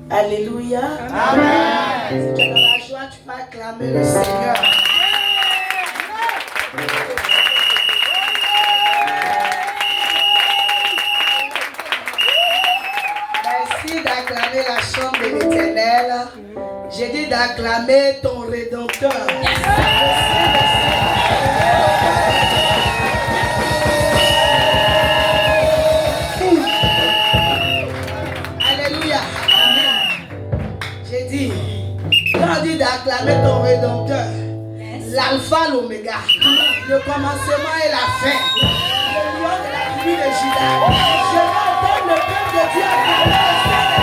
Alléluia. Amen. Si tu es dans la joie, tu peux acclamer le Seigneur. Merci d'acclamer la chambre de l'Éternel. J'ai dit d'acclamer ton Rédempteur. Quand on dit d'acclamer ton Rédempteur, l'alpha, l'oméga, le commencement et la fin, le lion de la tribu de Juda, je vais entendre le peuple de Dieu acclamer le Seigneur.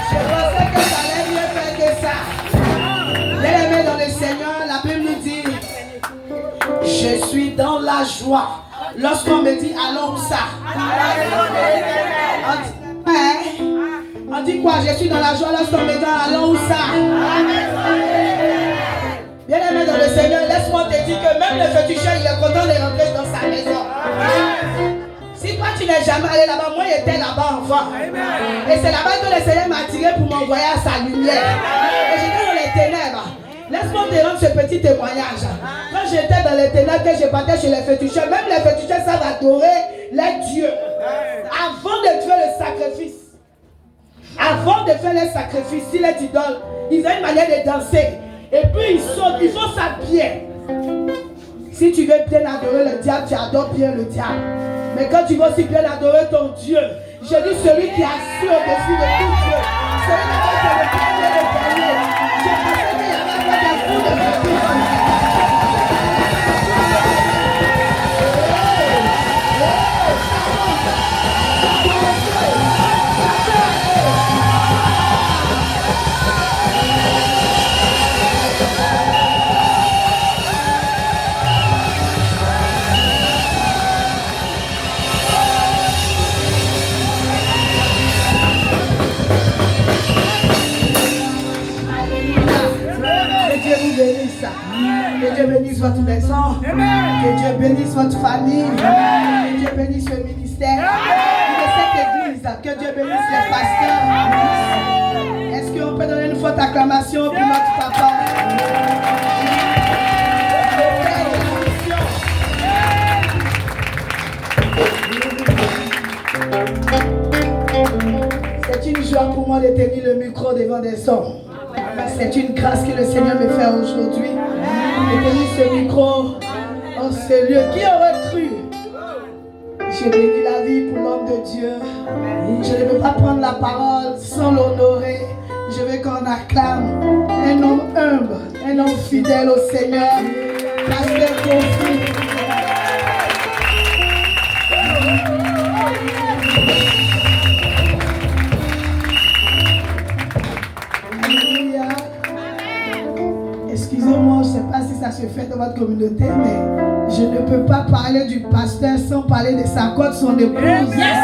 Je pensais que ça allait mieux faire que ça. Bien-aimés dans le Seigneur, la Bible nous dit, je suis dans la joie. Lorsqu'on me dit allons où ça? On dit quoi? Je suis dans la joie lorsqu'on me dit allons où ça? Bien-aimés dans le Seigneur, laisse-moi te dire que même le féticheur, il est content de rentrer dans sa maison. Si toi tu n'es jamais allé là-bas, moi j'étais là-bas enfant. Et c'est là-bas que le Seigneur m'a attiré pour m'envoyer à sa lumière. Et j'étais dans les ténèbres. Laisse-moi te rendre ce petit témoignage. Quand j'étais dans les ténèbres, que je partais chez les féticheurs, même les féticheurs savent adorer les dieux. Avant de faire le sacrifice, avant de faire les sacrifices, si les idoles, ils ont une manière de danser. Et puis ils sautent, ils font ça bien. Si tu veux bien adorer le diable, tu adores bien le diable. Mais quand tu veux aussi bien adorer ton Dieu, je dis celui qui assure au-dessus de tout Dieu, celui qui a le premier de gagner. Je pensais qu'il y avait pas de fou de fétiche. Que Dieu bénisse votre maison. Que Dieu bénisse votre famille. Que Dieu bénisse le ministère de cette église. Que Dieu bénisse les pasteurs. Est-ce qu'on peut donner une forte acclamation pour notre papa? C'est une joie pour moi de tenir le micro devant des hommes. C'est une grâce que le Seigneur me fait aujourd'hui. De tenir ce micro en ce lieu. Qui aurait cru? J'ai béni la vie pour l'homme de Dieu. Je ne peux pas prendre la parole sans l'honorer. Je veux qu'on acclame un homme humble, un homme fidèle au Seigneur. Pasteur Kofi. Excusez-moi, je ne sais pas si ça se fait dans votre communauté, mais je ne peux pas parler du pasteur sans parler de sa côte, son épouse. Yes!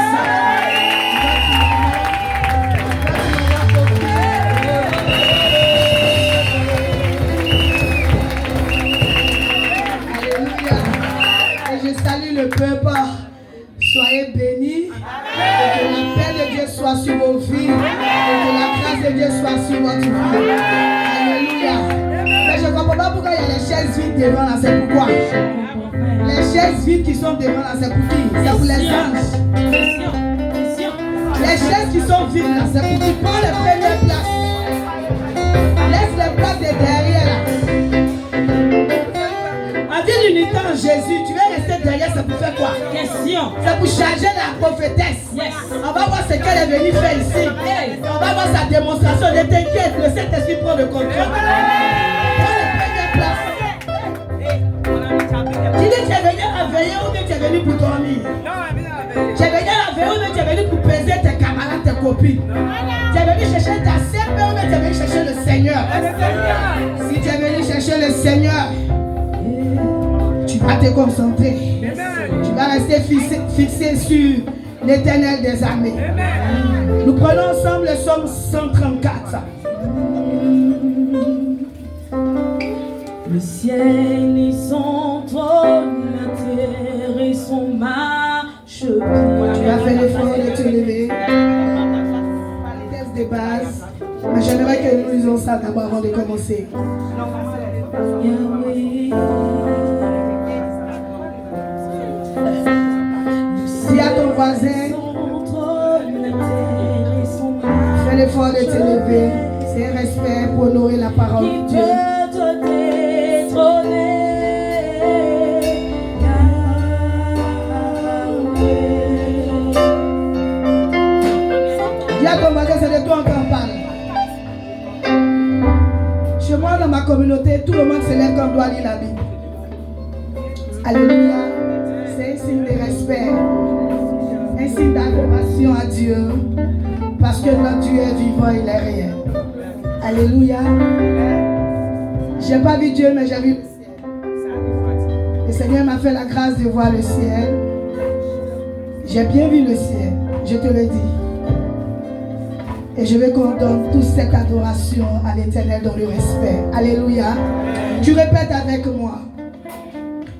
devant là, c'est pourquoi? Les chaises vides qui sont devant là, c'est pour qui? C'est pour les anges. Les chaises qui sont vides là, c'est pour qui prend les premières places. Laisse les places de derrière là. En ville d'unité en Jésus, tu vas rester derrière, c'est pour faire quoi? Question. C'est pour charger la prophétesse. Yes. On va voir ce qu'elle est venue faire ici. Yes. On va voir sa démonstration. Ne t'inquiète, le Saint-Esprit prend le contrôle. Prends les premières places. Tu dis que tu es venu à veiller ou bien tu es venu pour dormir? Tu es venu à veiller ou bien tu es venu pour peser tes camarades, tes copines? Tu es venu chercher ta CP ou bien tu es venu chercher le Seigneur? Si tu es venu chercher le Seigneur, tu vas te concentrer. Tu vas rester fixé sur l'Éternel des armées. Nous prenons ensemble le psaume 134. Le ciel est son trône, la terre est son marchepied. Tu as fait l'effort de te lever. Les tests de base. Mais j'aimerais que nous lisions ça d'abord avant de commencer. Yahweh. Dis à ton voisin, fais l'effort de te lever. C'est un respect pour honorer la parole de Dieu. Dis à ton voisin, c'est de toi qu'on parle. Chez moi, dans ma communauté, tout le monde se lève quand on doit lire la Bible. Alléluia. C'est un signe de respect, un signe d'adoration à Dieu, parce que notre Dieu est vivant, il est réel. Alléluia. J'ai pas vu Dieu, mais j'ai vu le ciel. Le Seigneur m'a fait la grâce de voir le ciel. J'ai bien vu le ciel, je te le dis. Et je veux qu'on donne toute cette adoration à l'Éternel dans le respect. Alléluia. Tu répètes avec moi.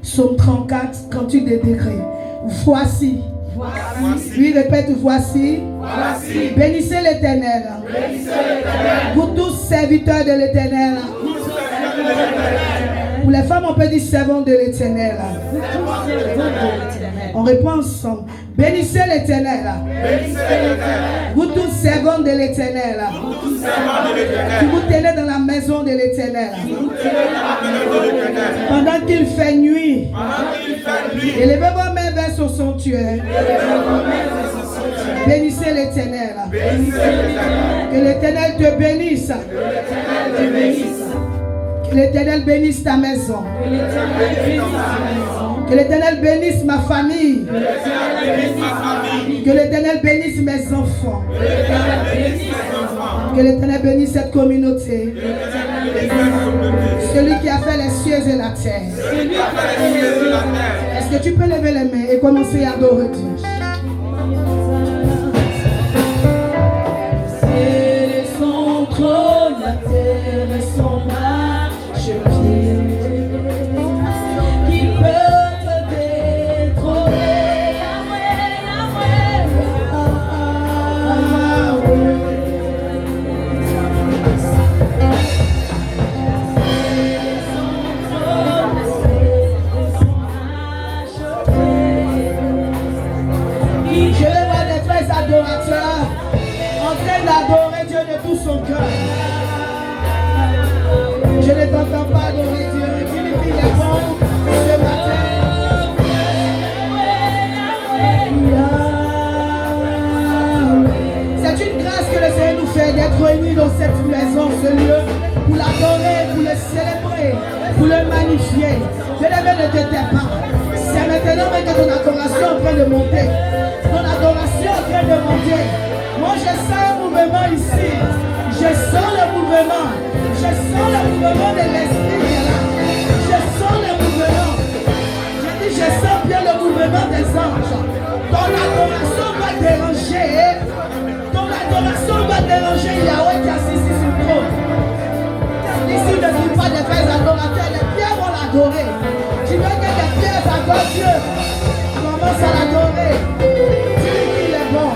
Psaume 34, 38 degrés. Voici. Lui répète, voici. Bénissez l'Éternel. Vous tous serviteurs de l'Éternel. Pour les femmes, on peut dire servants de l'Éternel. On répond ensemble. Bénissez l'Éternel. Vous tous servants de l'Éternel. Qui vous tenez dans la maison de l'Éternel. Pendant qu'il fait nuit. Élevez vos mains vers son sanctuaire. Bénissez l'Éternel. Que l'Éternel te bénisse. Que l'Éternel bénisse ta maison. Que l'Éternel bénisse ma famille. Que l'Éternel bénisse mes enfants. Que l'Éternel bénisse cette communauté. Celui qui a fait les cieux et la terre. Est-ce que tu peux lever les mains et commencer à adorer Dieu? C'est son trône, la terre et son marchepied. Qui peut te détrôner? Je vais voir des frères adorateurs en train d'adorer Dieu de tout son cœur. Je ne t'entends pas adorer Dieu. Qu'il est bon ce matin. C'est une grâce que le Seigneur nous fait d'être réunis dans cette maison, ce lieu, pour l'adorer, pour le célébrer, pour le magnifier. Je ne te tais pas. C'est maintenant que ton adoration est en train de monter. Ton adoration est en train de monter. Moi, je sens un mouvement ici. Je sens le mouvement. Je sens le mouvement de l'esprit qui est là. Je sens le mouvement. Je dis, je sens bien le mouvement des anges. Ton adoration va déranger. Ton adoration va déranger Yahweh qui est assis sur le trône. Ici, ne dis pas des frères adorateurs. Les pierres vont l'adorer. Tu veux que les pierres adorent Dieu. Commence à l'adorer. Dis qu'il est bon.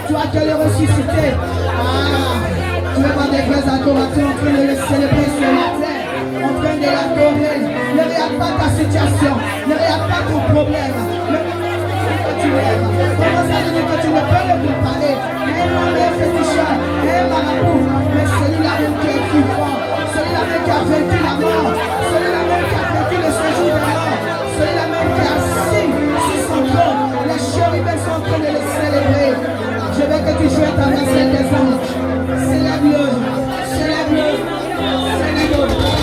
Tu as qu'à le ressusciter. Tu es pas des vrais adorateurs en train de le célébrer sur la terre, en train de l'adorer. Ne regarde pas ta situation, ne regarde pas ton problème. Tu aimes. Comment ça veut dire que tu ne peux le comparer? Un féticheur, un marabout, mais celui-là même qui est vivant, celui-là même qui a vaincu la mort, celui-là même qui a vaincu le séjour de la mort, celui-là même qui est assis sur son trône. Les chérubins sont en train de le célébrer. Je veux que tu joues ta vaisselle des anges. Célèbre-le, célèbre-le, célèbre-le.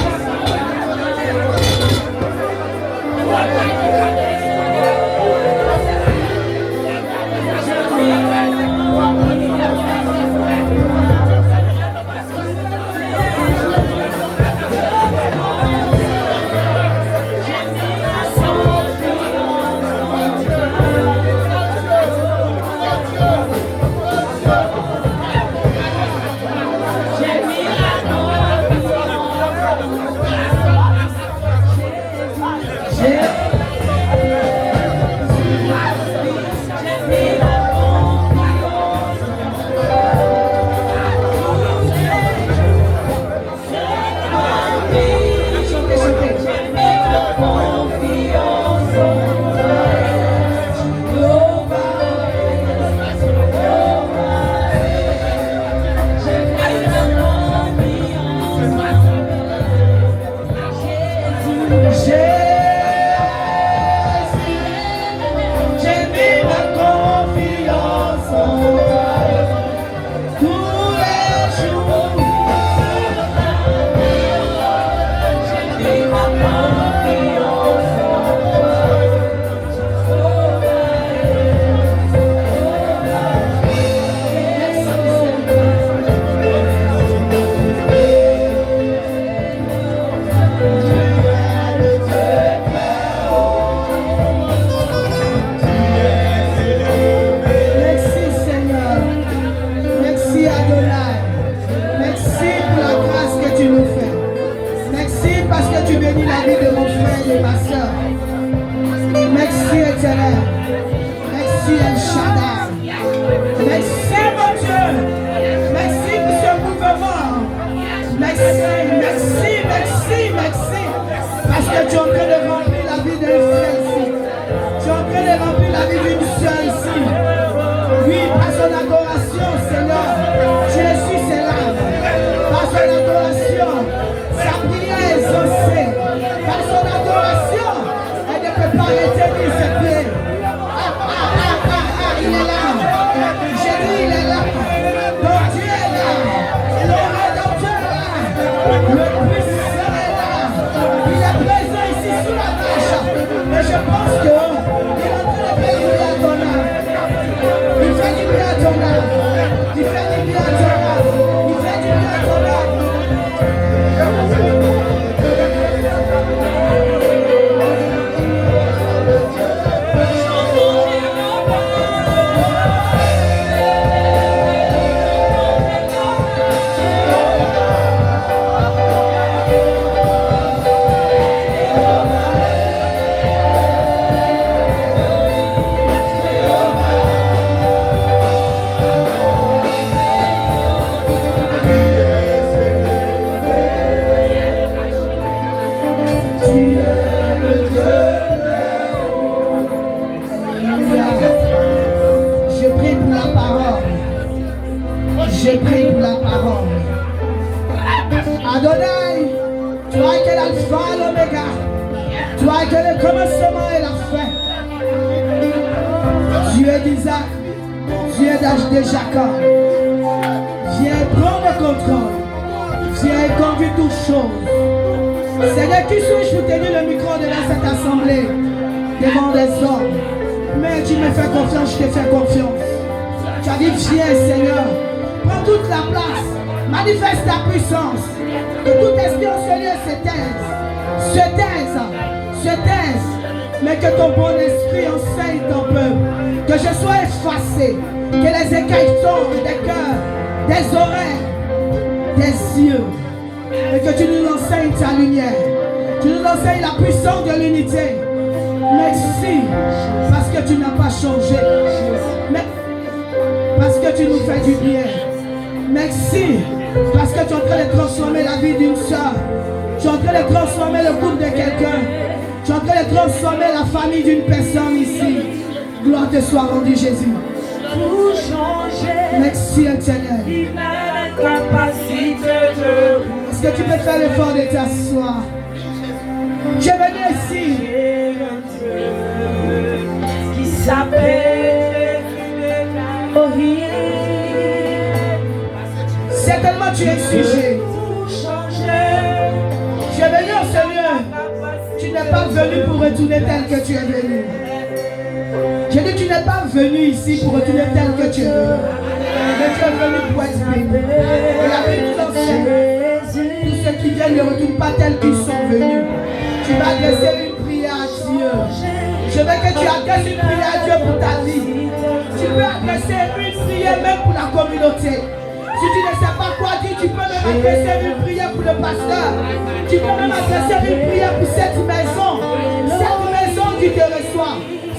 que tu nous fais du bien. Merci parce que tu es en train de transformer la vie d'une soeur. Tu es en train de transformer le couple de quelqu'un. Tu es en train de transformer la famille d'une personne ici. Gloire te soit rendue, Jésus. Merci, Seigneur. Est-ce que tu peux faire l'effort de t'asseoir? Je suis venu ici. Qui s'appelle Certainement tu es sujet. Je suis venu au Seigneur. Tu n'es pas venu pour retourner tel que tu es venu. J'ai dit tu n'es pas venu ici pour retourner tel que tu es venu. Mais tu es venu pour être béni. Et la Bible nous enseigne. Tous ceux qui viennent ne retournent pas tels qu'ils sont venus. Tu vas adresser une prière à Dieu. Je veux que tu adresses une prière à Dieu pour ta vie. Tu peux adresser une prière même pour la communauté. Si tu ne sais pas quoi dire, tu peux même adresser une prière pour le pasteur. Tu peux même adresser une prière pour cette maison. Cette maison qui te reçoit.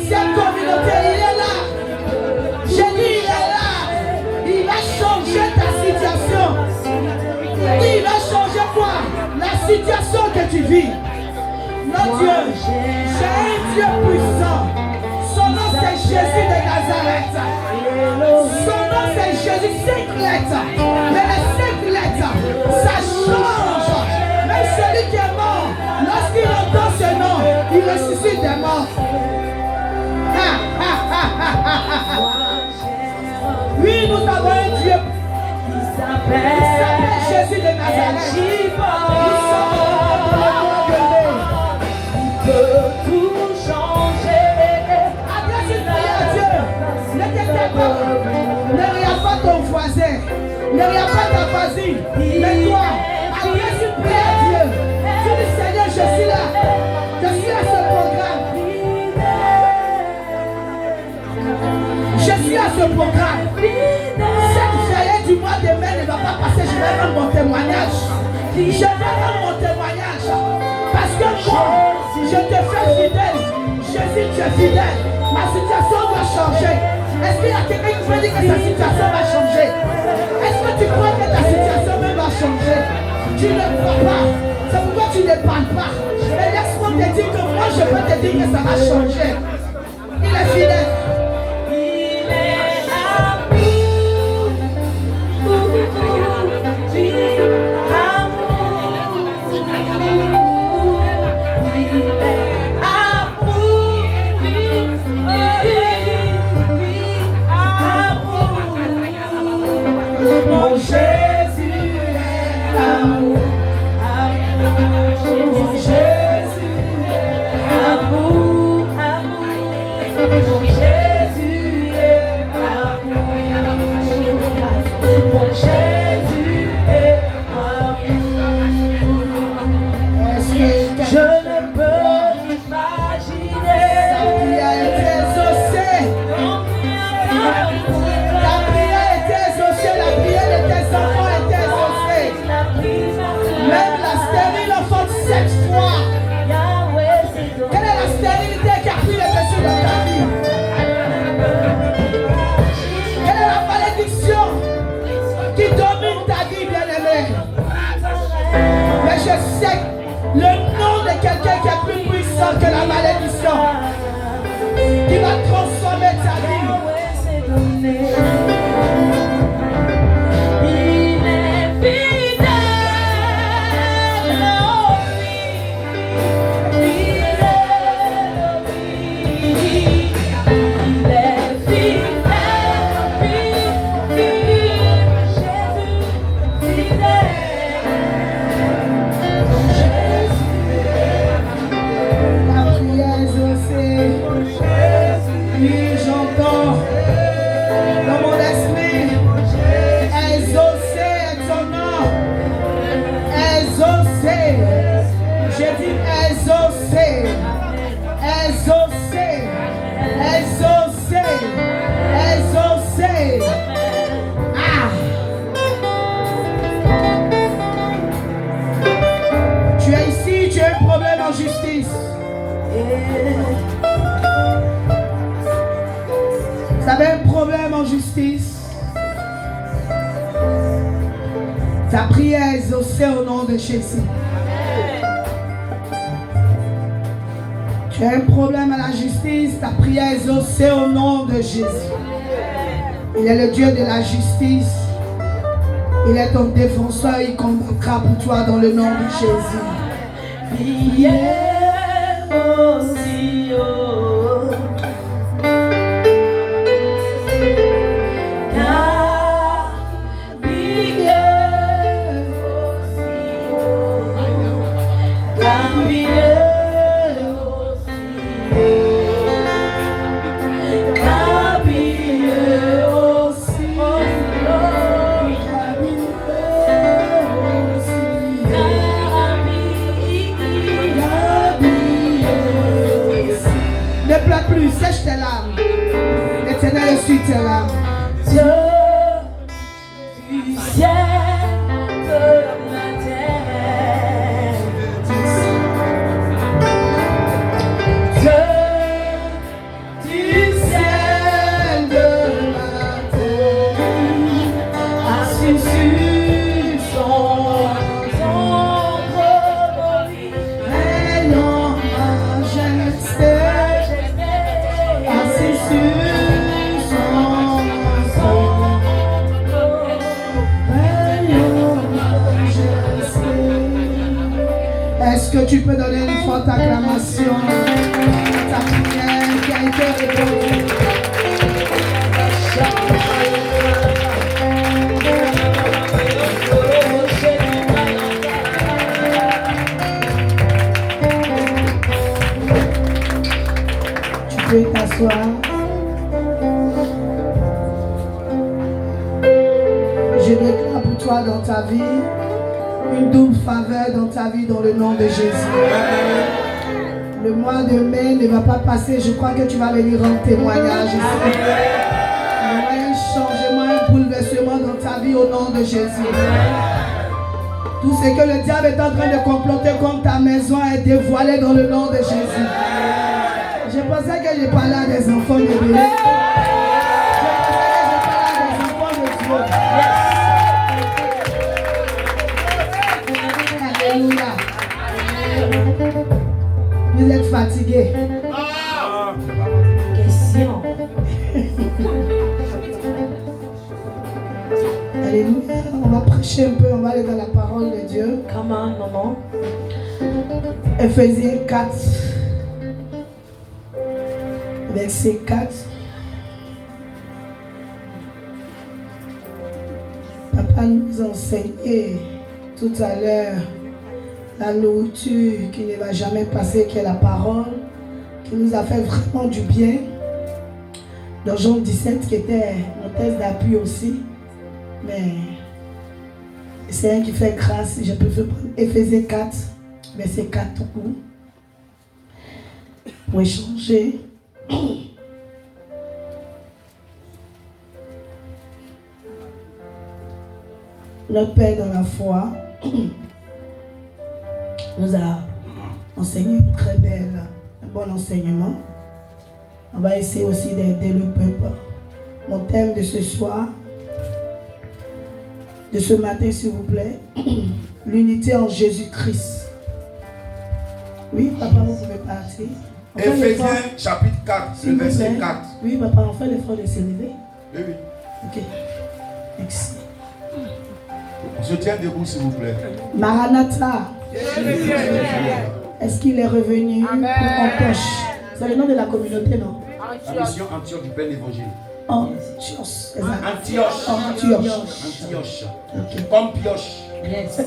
Cette communauté, il est là. J'ai dit, il est là. Il va changer ta situation. Il va changer quoi? La situation que tu vis. Notre Dieu, j'ai un Dieu puissant. Son nom c'est Jésus de Nazareth. Son nom c'est Jésus, 5 lettres. Mais les 5 lettres, ça change. Même celui qui est mort, lorsqu'il entend ce nom, il ressuscite des morts. Oui, nous avons un Dieu. Il s'appelle Jésus de Nazareth. Nous sommes dans le monde de Dieu. Il peut tout changer. Adresse une prière à Dieu. Ne t'inquiète pas. Ne regarde pas ton voisin. Ne regarde pas ta voisine. Mais toi, adresse une prière à Dieu. Tu dis Seigneur, je suis là. Je suis à ce programme. Je suis à ce programme. Cette veillée du mois de mai ne va pas passer. Je vais rendre mon témoignage. Je vais rendre mon témoignage. Parce que moi, je te fais fidèle. Jésus, tu es fidèle. Ma situation va changer. Est-ce qu'il y a quelqu'un qui veut dire que sa situation va changer? Est-ce que tu crois que ta situation même va changer? Tu ne crois pas. C'est pourquoi tu ne parles pas. Mais laisse-moi te dire que moi, je peux te dire que ça va changer. Il est fidèle. Mon Jésus est amour, mon Jésus est amour, mon Jésus est amour, mon Jésus est amour. Je ne peux imaginer sa prière est exaucée. La prière est exaucée, la prière de tes enfants est exaucée. Même la stérile enfante 7 fois. Quelle est la stérilité qui a pris le dessus de ta vie? Quelle est la malédiction qui domine ta vie, bien-aimée? Mais je sais le nom de quelqu'un qui est plus puissant que la malédiction, qui va transformer ta vie. Il est fidèle, oh oui. Il est fidèle, Jésus, fidèle. La prière exaucée. Oui, j'entends dans mon esprit. Exaucé est ton nom. Exaucé. J'ai dit exaucé. Exaucé. Exaucé. Exaucé. Ah. Tu es ici, tu as un problème en justice. Vous avez un problème en justice. Ta prière est exaucée au nom de Jésus. Tu as un problème à la justice, ta prière est exaucée au nom de Jésus. Il est le Dieu de la justice. Il est ton défenseur, il combattra pour toi dans le nom de Jésus. Prière aussi, oh. Sèche tes larmes. L'Éternel essuie tes larmes. Dieu du ciel de la terre. Dieu du ciel de la terre. Assis sur son trône, règnant majesté. Est-ce que tu peux donner une forte acclamation à ta prière qui a été répondue? Tu peux t'asseoir. Je déclare pour toi dans ta vie une double faveur dans ta vie dans le nom de Jésus. Le mois de mai ne va pas passer. Je crois que tu vas venir rendre témoignage ici. Il y aura un changement, un bouleversement dans ta vie au nom de Jésus. Tout ce que le diable est en train de comploter contre ta maison est dévoilé dans le nom de Jésus. Je pensais que je parlais à des enfants de Dieu. Alléluia. Vous êtes fatigués. Question. Alléluia. On va prêcher un peu, on va aller dans la parole de Dieu. Come on, maman. Éphésiens 4, verset 4. Papa nous enseignait tout à l'heure la nourriture qui ne va jamais passer, qui est la parole, qui nous a fait vraiment du bien. Dans Jean 17, qui était mon test d'appui aussi. Mais c'est un qui fait grâce. Je peux prendre Éphésiens 4, verset 4 pour échanger. Notre Père dans la foi nous a enseigné une très belle, un bon enseignement. On va essayer aussi d'aider le peuple. Mon thème de ce soir, de ce matin s'il vous plaît, l'unité en Jésus-Christ. Oui, papa, vous pouvez partir. Éphésiens chapitre 4, le verset 4. Oui, papa, on fait l'effort de s'élever. Oui, oui. Ok. Merci. Je tiens debout s'il vous plaît. Maranatha. Est-ce qu'il est revenu pour Antioche? C'est le nom de la communauté, non? La mission Antioche du Père l'Évangile. Antioche. Antioche. Antioche. Okay. Comme pioche. Yes.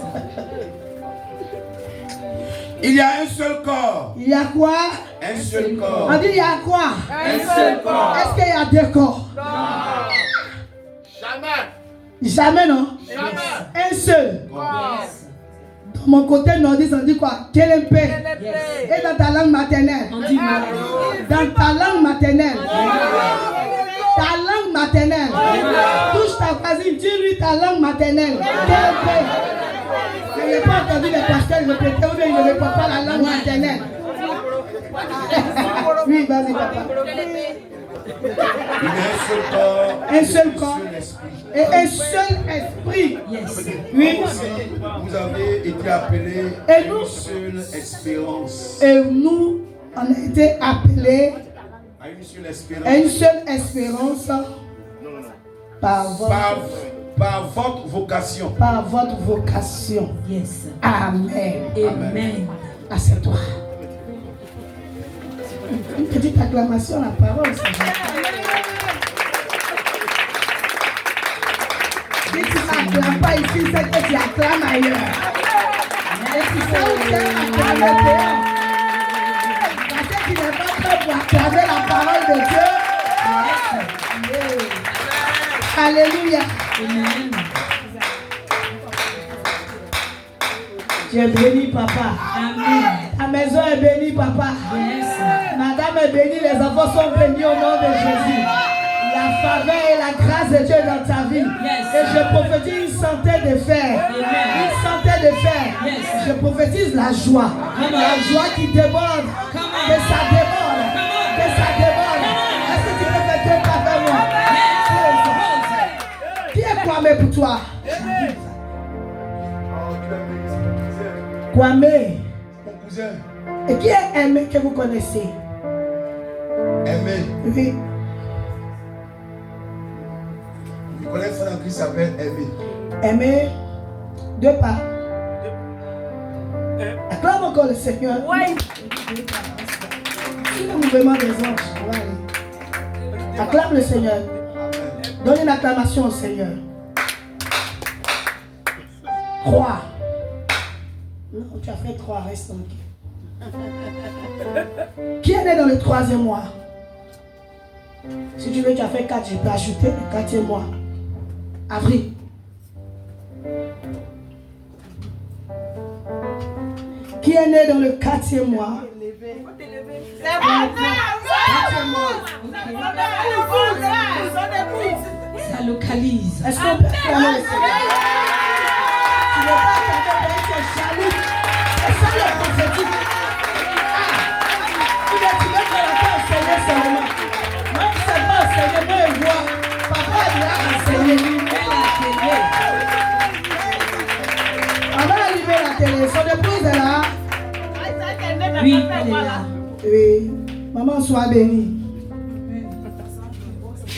Il y a un seul corps. Il y a quoi? Un seul corps. On dit il y a quoi? Un seul corps. Est-ce qu'il y a deux corps? Non. Jamais. Jamais, non? Jamais. Un seul. Yes. Dans mon côté nordiste, on dit quoi? Kelempe. Yes. Et dans ta langue maternelle? On dit moi. Dans ta langue maternelle? Ta langue maternelle. Touche ta voisine, dis-lui ta langue maternelle. Kelempe. Je n'ai pas entendu les pasteurs répéter ou bien ils ne répètent pas la langue maternelle. Oui, vas-y, papa. Il y a un seul corps. Un seul corps. Esprit. Et un seul esprit. Yes. Oui. Vous avez été appelés Et à nous- une seule espérance. Et nous, on a été appelés À une seule espérance. à une seule espérance par Par votre vocation. par votre vocation. Yes. Amen. Amen. Assieds-toi. Une petite acclamation à la parole, Seigneur. Si tu n'acclames pas ici, c'est que tu acclames ailleurs. Et si c'est où tu es acclamé dehors. Parce que tu n'es pas prêt pour acclamer la parole de Dieu. Alléluia. Amen. Tu es béni, papa. Amen. Ta maison est bénie, papa. Yes. Madame est bénie, les enfants sont bénis au nom de Jésus. La faveur et la grâce de Dieu dans ta vie. Yes. Et je prophétise une santé de fer. Amen. Une santé de fer. Yes. Je prophétise la joie. Come on. La joie qui déborde. Come on. Que ça déborde. Come on. Que ça déborde. Est-ce que tu peux faire ton pas avec moi? Qui est Kwame pour toi? Kwame. Mon cousin, Et qui est Aimé que vous connaissez? Aimé. Oui. Je connais un frère en Christ qui s'appelle Aimé. Aimé. Deux pas. Acclame encore le Seigneur. Ouais. C'est le mouvement des anges. Ouais. Acclame le Seigneur. Donne une acclamation au Seigneur. 3. Non, tu as fait 3, reste tranquille. Qui est né dans le 3e mois? Si tu veux, tu as fait 4, je peux ajouter le 4e mois. Avril. Qui est né dans le 4e mois? Ça localise. Est-ce qu'on peut acclamer le Seigneur? Tu ne veux pas acclamer, tu es jaloux. C'est ça le prophétique. Tu veux que la paix enseigner seulement. Moi, je ne sais pas enseigner, moi je vois. Papa est là enseigner. On va allumer la télé. Son épouse est là. Oui, elle est là. Oui. Maman, sois bénie.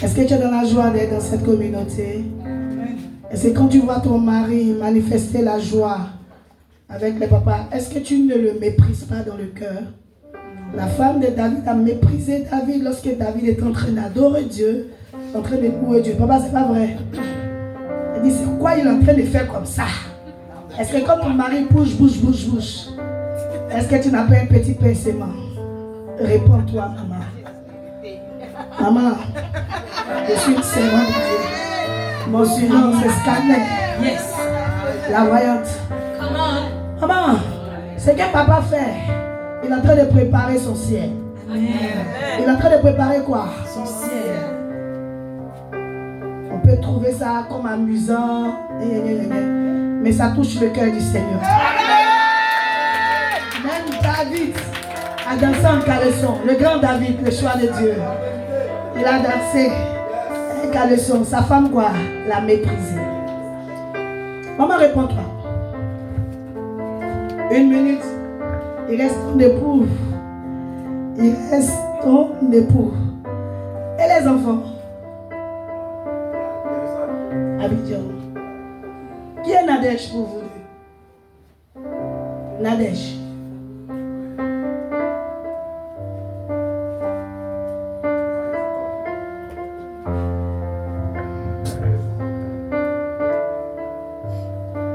Est-ce que tu es dans la joie d'être dans cette communauté? Est-ce que quand tu vois ton mari manifester la joie avec les papas, est-ce que tu ne le méprises pas dans le cœur? La femme de David a méprisé David lorsque David est en train d'adorer Dieu, en train de louer Dieu. Papa, c'est pas vrai. Elle dit, c'est quoi il est en train de faire comme ça? Est-ce que quand ton mari bouge, est-ce que tu n'as pas un petit pincement? Réponds-toi, maman. Maman, je suis une servante de Dieu. Mon surnom, c'est Scanner, Yes. la voyante. Come on. Maman, ce que papa fait, il est en train de préparer son ciel. Amen. Il est en train de préparer quoi? Son ciel. On peut trouver ça comme amusant, mais ça touche le cœur du Seigneur. Même David a dansé en caleçon. Le grand David, le choix de Dieu. Il a dansé un caleçon. Sa femme quoi? L'a méprisé. Maman, réponds-toi. 1 minute. Il reste ton époux. Il reste ton époux. Et les enfants? Abidjan. Qui est Nadège pour vous deux? Nadège.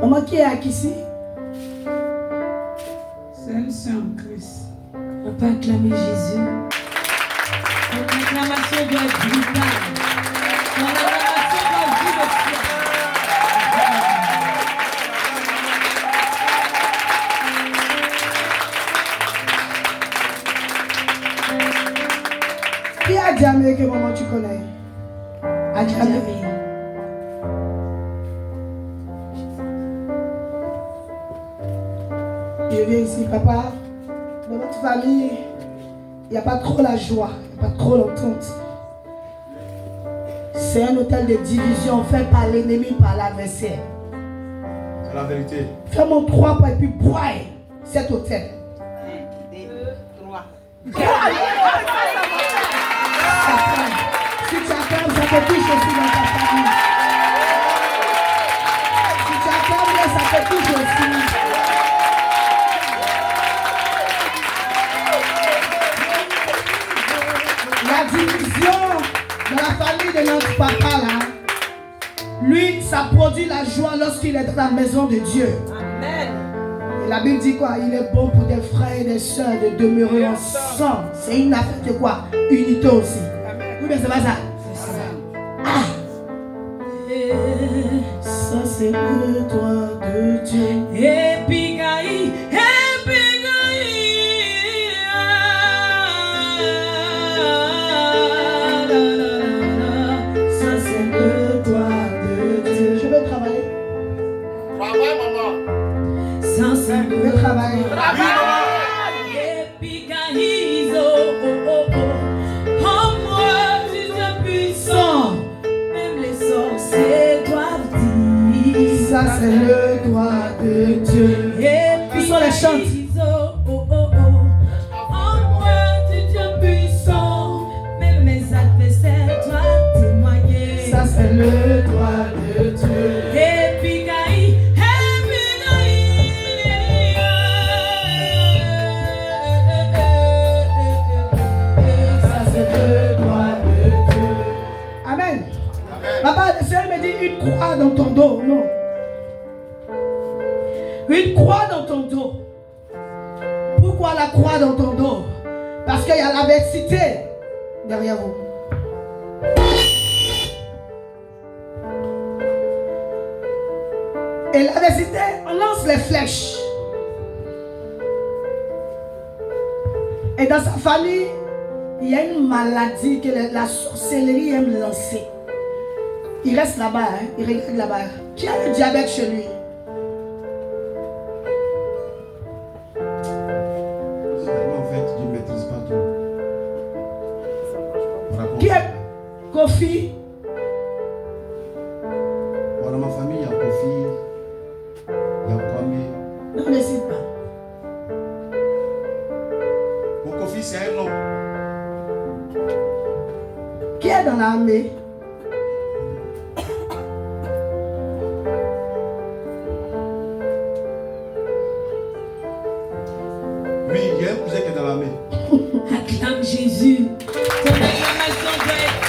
Maman, qui est à ici? C'est une sœur en Christ. On peut acclamer Jésus. Notre acclamation doit être brutale. Notre acclamation doit être brutale. Qui est à Djamé que maman tu connais? À Djamé. Je viens ici, papa. Dans votre famille, il n'y a pas trop la joie, il n'y a pas trop l'entente. C'est un hôtel de division fait par l'ennemi, par l'adversaire. C'est la vérité. Fais-moi 3 pas et puis broie cet hôtel. 1, 2, 3. Si tu acclames, ça te touche aussi dans ta famille. Si tu acclames, ça te touche aussi. La division de la famille de notre papa là, lui, ça produit la joie lorsqu'il est dans la maison de Dieu. Amen. Et la Bible dit quoi? Il est bon pour des frères et des sœurs de demeurer ensemble. C'est une affaire de quoi? Unité aussi. Oui, mais c'est pas ça. Ah! Ça c'est le droit de Dieu. Epigaï, Ça c'est le droit de Dieu. Je veux travailler. Travaille, maman. ça c'est Je veux travailler. Epigaï, oh moi tu es puissant, même les sorciers doivent dire. Ça c'est le droit de Dieu. Où sont les chantes? Oh moi tu es puissant, même mes adversaires doivent témoigner. Ça c'est le droit de Dieu. Epigaï, Ça c'est le droit de Dieu. Amen. Papa, le Seigneur me dit une croix dans ton dos. Non. Une croix dans ton dos. Pourquoi la croix dans ton dos? Parce qu'il y a l'adversité derrière vous. Et l'adversité, on lance les flèches. Et dans sa famille, il y a une maladie que la sorcellerie aime lancer. Il reste là-bas, hein? Il regarde là-bas. Qui a le diabète chez lui? En fait, je ne maîtrise pas tout. Qui est Kofi? Dans ma famille, il y a Kofi, il y a Kwame. Non, ne cite pas. Mon Kofi, c'est un nom. Qui est dans l'armée? Oui, il y a un cousin qui est dans l'armée. acclame Jésus. Ton acclamation doit être.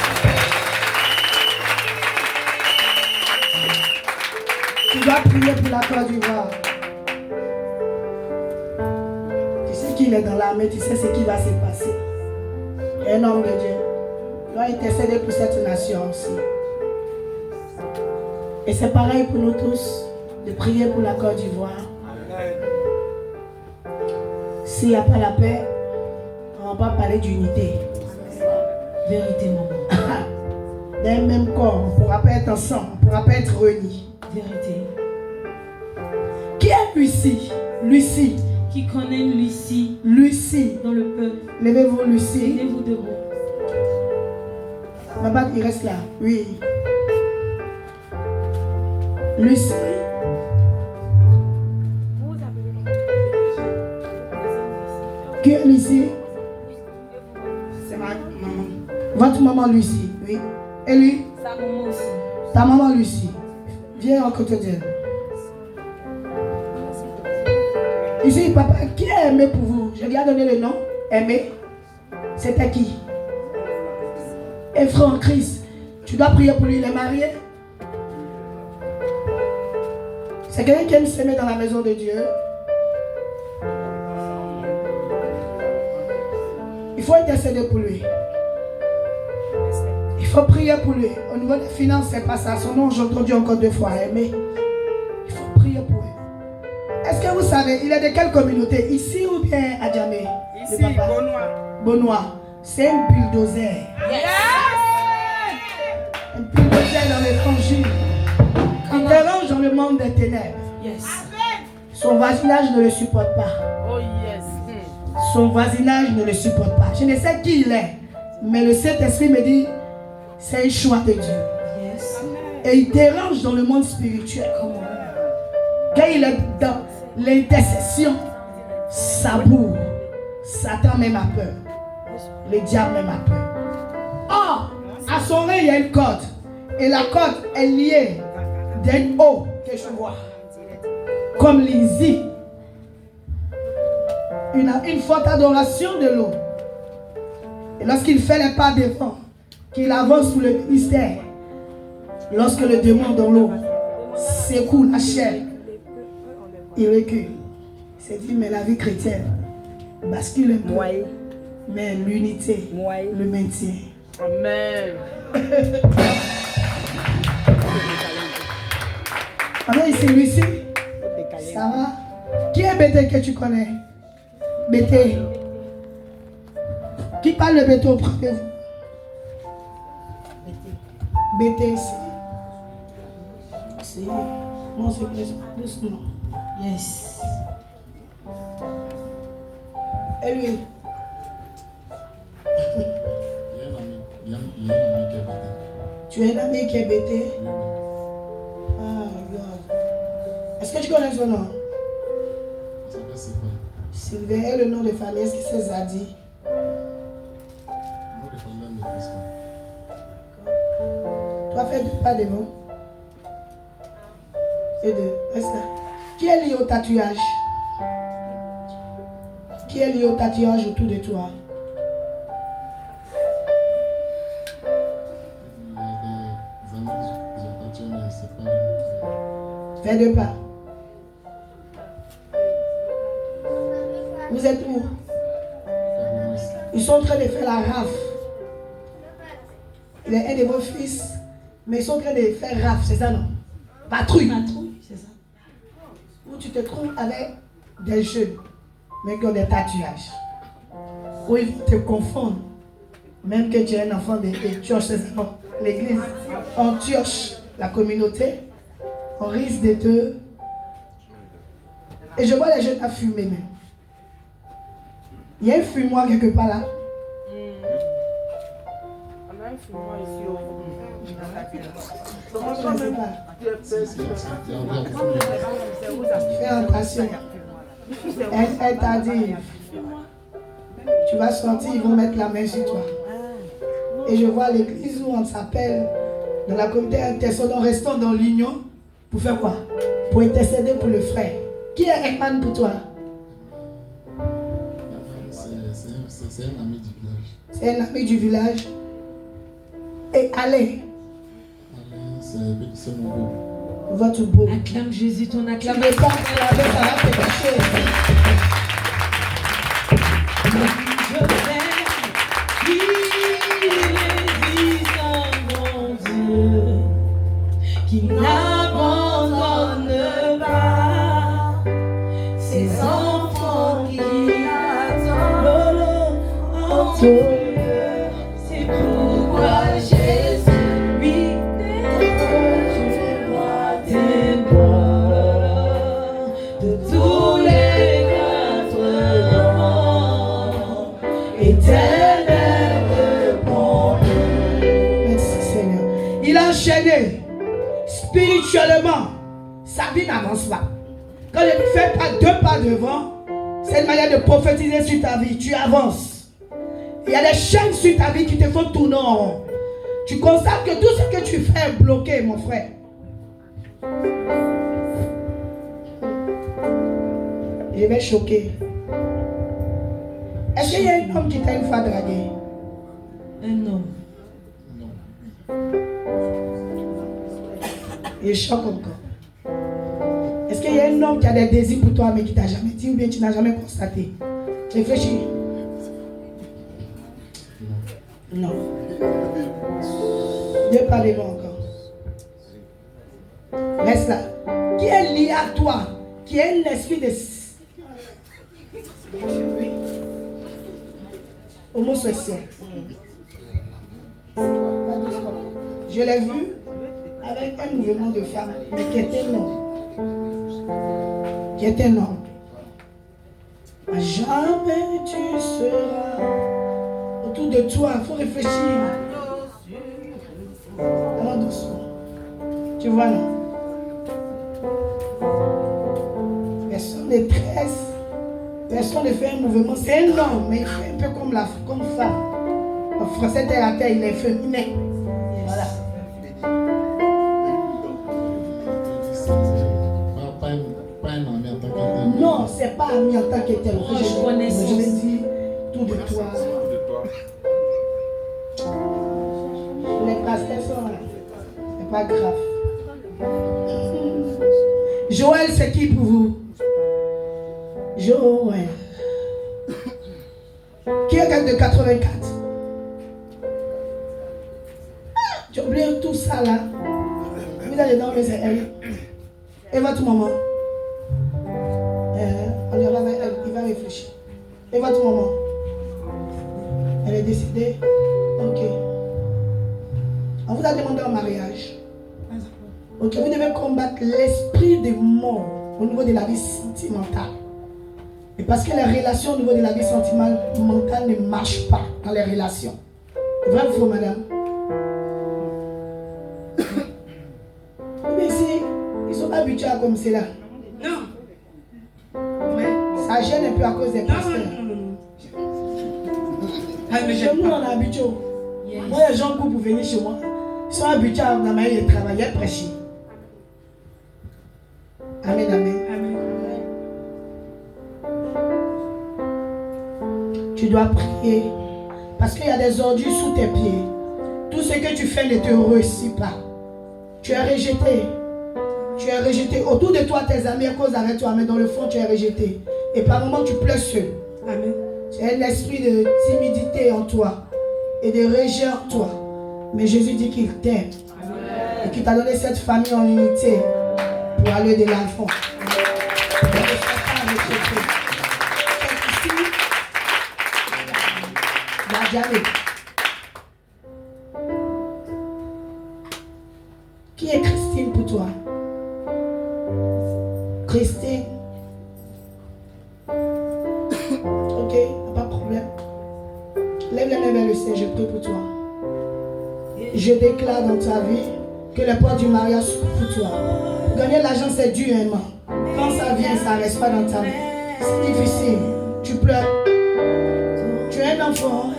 Tu dois prier pour la Côte d'Ivoire. Tu sais qu'il est dans l'armée, tu sais ce qui va se passer. Un homme de Dieu doit intercéder pour cette nation aussi. Et c'est pareil pour nous tous, de prier pour la Côte d'Ivoire. S'il n'y a pas la paix, on ne va pas parler d'unité. Vérité, maman. Dans un même corps, on ne pourra pas être ensemble, on ne pourra pas être réunis. Vérité. Qui est Lucie? Lucie. Qui connaît Lucie Lucie. dans le peuple? Levez-vous, Lucie. Tenez-vous debout. Maman, il reste là. Oui. Lucie. Qui est Lucie? C'est ma maman. Votre maman Lucie, oui. Et lui? Sa maman aussi. Ta maman Lucie. Viens en côté d'elle. Ici, papa, qui est Aimé pour vous? Je lui ai donné le nom. Aimé. C'était qui? Un frère en Christ. Tu dois prier pour lui, il est marié. C'est quelqu'un qui aime s'aimer dans la maison de Dieu. Il faut intercéder pour lui. Il faut prier pour lui. Au niveau des finances, c'est pas ça. Son nom, j'ai entendu encore 2 fois. Aimé. Il faut prier pour lui. Est-ce que vous savez, il est de quelle communauté? Ici ou bien à Djamé? Ici, Bonois. Bonois. C'est un bulldozer. Un bulldozer dans l'évangile. Il dérange dans le monde des ténèbres. Yes. Son voisinage ne le supporte pas. Oh yes. Son voisinage ne le supporte pas. Je ne sais qui il est. Mais le Saint-Esprit me dit, c'est un choix de Dieu. Et il dérange dans le monde spirituel. Quand il est dans l'intercession, ça bouge. Satan même a peur. Le diable même a peur. Or, à son rein, il y a une corde. Et la corde est liée d'un eau que je vois. Comme Lizzie. Une forte adoration de l'eau. Et lorsqu'il fait les pas devant, qu'il avance sous le ministère, lorsque le démon dans l'eau secoue la chair, il recule. Il s'est dit, mais la vie chrétienne bascule un peu. Mais l'unité le maintient. Amen. Alors ici, Lucie, ça va? Qui est Bété que tu connais? Bété. Qui parle de Bété auprès de vous? Bété, c'est... Non, c'est doucement. Yes. Et lui? Il y a un ami qui est Bété. Tu es un ami qui est Bété? Ah, God. Est-ce que tu connais son nom? Il s'appelle Sylvain. Sylvain est le nom de famille. Est-ce que c'est Zadi? Le nom de famille ne maîtrise pas. Toi, fais pas de mots. Et deux. Reste là. Qui est lié au tatouage? Qui est lié au tatouage autour de toi? Il y a des amis qui ont tatoué, mais c'est pas une... Fais deux pas. Vous êtes où? Ils sont en train de faire la rafle. Il est un de vos fils, mais ils sont en train de faire rafle, c'est ça non? Patrouille. Patrouille, c'est ça. Où tu te trouves avec des jeunes, mais qui ont des tatouages. Où ils vont te confondre. Même que tu es un enfant de Tioche, c'est ça non? L'église, on Tioche la communauté, on risque de te... Et je vois les jeunes à fumer même. Il y a un fumoir quelque part là. On a un fumoir ici au fond. Je ne sais pas. Fais attention. Elle t'a dit, tu vas sortir, ils vont mettre la main sur toi. Et je vois l'église où on s'appelle, dans la communauté intercession, restons dans l'union. Pour faire quoi? Pour intercéder pour le frère. Qui est Ekman pour toi? C'est un ami du village. C'est un ami du village. Et allez. C'est mon beau. Votre beau. Acclame Jésus, ton Tu acclame. ne veux pas acclamer, ça va te cacher. Je sais qu'il existe un bon Dieu qui n'abandonne pas ses enfants qui attendent en Dieu. C'est pourquoi Jésus lui délivrera tes peurs de tous les 4 vents. Éternel répond. Merci Seigneur. Il a enchaîné. Spirituellement, sa vie n'avance pas. Quand il ne fait pas 2 pas devant, c'est une manière de prophétiser sur ta vie. Tu avances. Il y a des chaînes sur ta vie qui te font tourner en rond. Tu constates que tout ce que tu fais est bloqué, mon frère. Je vais choquer. Est-ce qu'il y a un homme qui t'a une fois dragué? Un homme. Non. Il choque encore. Est-ce qu'il y a un homme qui a des désirs pour toi mais qui t'a jamais dit ou bien tu n'as jamais constaté? Réfléchis. Non. 2 pas devant encore. Reste là. Qui est lié à toi? Qui est un esprit de homosexuel? Je l'ai vu avec un mouvement de femmes, mais qui était non. Qui était non. Jamais tu seras autour de toi. Il faut réfléchir. Alors doucement. Tu vois, non? Personne ne tresse. Personne ne fait un mouvement. C'est un homme, mais il fait un peu comme femme. En français, terre à terre, il est féminin. Voilà. Pas un ami en tant que tel. Non, c'est pas ami en tant que tel. Je connais ça. Je vais dire tout de toi. Les pasteurs sont là. C'est pas grave. Joël, c'est qui pour vous? Joël. Qui est quelqu'un de 84? Tu oublies tout ça là. Vous allez dormir, c'est elle. Et votre maman. Il va réfléchir. Et votre maman. Elle est décédée. Ok. On vous a demandé en mariage. Ok, vous devez combattre l'esprit de mort au niveau de la vie sentimentale. Et parce que les relations au niveau de la vie sentimentale ne marchent pas dans les relations. Vrai ou faux, madame? Mais si ils sont habitués à comme cela. Non. Ça gêne un peu à cause des pasteurs. Chez nous, on est habitués. Moi, les gens pour venir chez moi, ils sont habitués à la manière de travailler, à prêcher. Amen, amen. Tu dois prier. Parce qu'il y a des ordures sous tes pieds. Tout ce que tu fais ne te réussit pas. Tu es rejeté. Tu es rejeté. Autour de toi, tes amis causent avec toi, mais dans le fond, tu es rejeté. Et par moments, tu pleures seul. Amen. Tu as un esprit de timidité en toi et de rejet en toi. Mais Jésus dit qu'il t'aime et qu'il t'a donné cette famille en unité pour aller de l'enfant. Ne sois pas rejeté. Ici, il y a jamais. Qui est Christine pour toi? Christine. Ok, pas de problème. Lève les mains vers le ciel, je prie pour toi. Je déclare dans ta vie que les portes du mariage sont pour toi. Gagner l'argent, c'est dur, hein. Quand ça vient, ça ne reste pas dans ta vie. C'est difficile. Tu pleures. Tu es un enfant.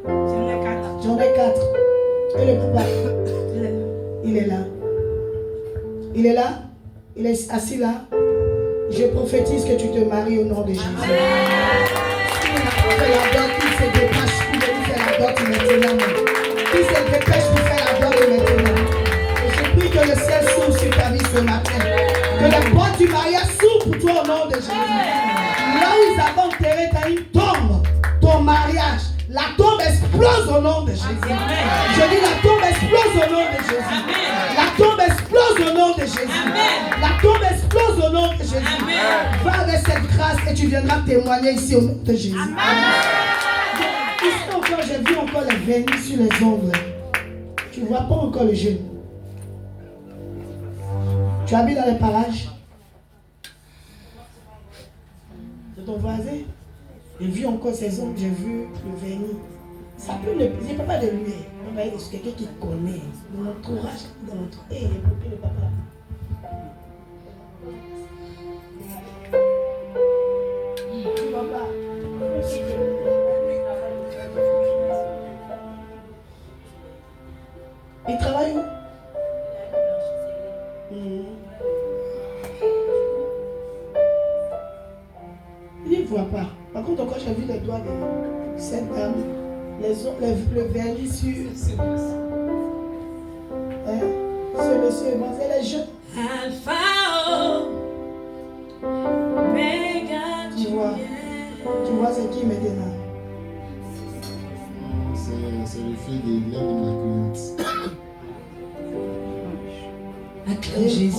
J'en ai 4. Et le papa? Il est là. Il est là. Il est assis là. Je prophétise que tu te maries au nom de Jésus. Que la dot qui se dépêche pour venir faire la dot maintenant. Qui se dépêche pour faire la dot maintenant. Et je prie que le ciel s'ouvre sur ta vie ce matin. Que les portes du mariage s'ouvrent pour toi au nom de Jésus. Là où ils avaient enterré ta tombe, ton mariage, la tombe explose au nom de Jésus. Je dis la tombe explose au nom de Jésus. La tombe explose au nom de Jésus. La tombe explose au nom de Jésus. Va avec cette grâce et tu viendras témoigner ici au nom de Jésus. Ici encore, j'ai vu encore les vernis sur les ongles. Tu ne vois pas encore le genou. Tu habites dans les parages. De ton voisin. J'ai vu encore ses ongles, j'ai vu le vernis. Ça peut ne plaisir, pas de lui. On va être quelqu'un qui connaît. Dans notre entourage, dans notre. Hé, le papa. Papa. Il travaille où? Il ne voit pas. Par contre, quand j'ai vu les doigts de cette dame, le vernis sur ce monsieur, bon, c'est les jeunes. Alpha, Omega, tu vois c'est qui maintenant? C'est le fils de l'un de ma cliente. Acclame Jésus.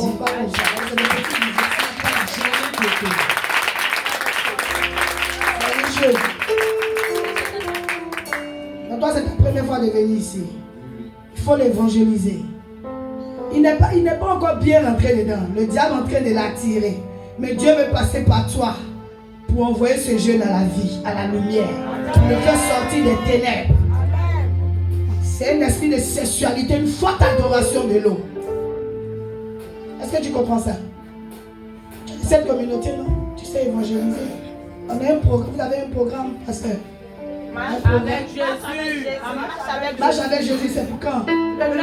Donc toi, c'est ta première fois de venir ici. Il faut l'évangéliser. Il n'est pas encore bien rentré dedans. Le diable est en train de l'attirer. Mais Dieu veut passer par toi pour envoyer ce jeune à la vie, à la lumière. Le faire sortir des ténèbres. C'est un esprit de sexualité, une forte adoration de l'eau. Est-ce que tu comprends ça? Cette communauté, non? Tu sais évangéliser. On a un programme, vous avez un programme, pasteur. Avec Jésus. Marche avec Jésus, c'est pour quand? Le 9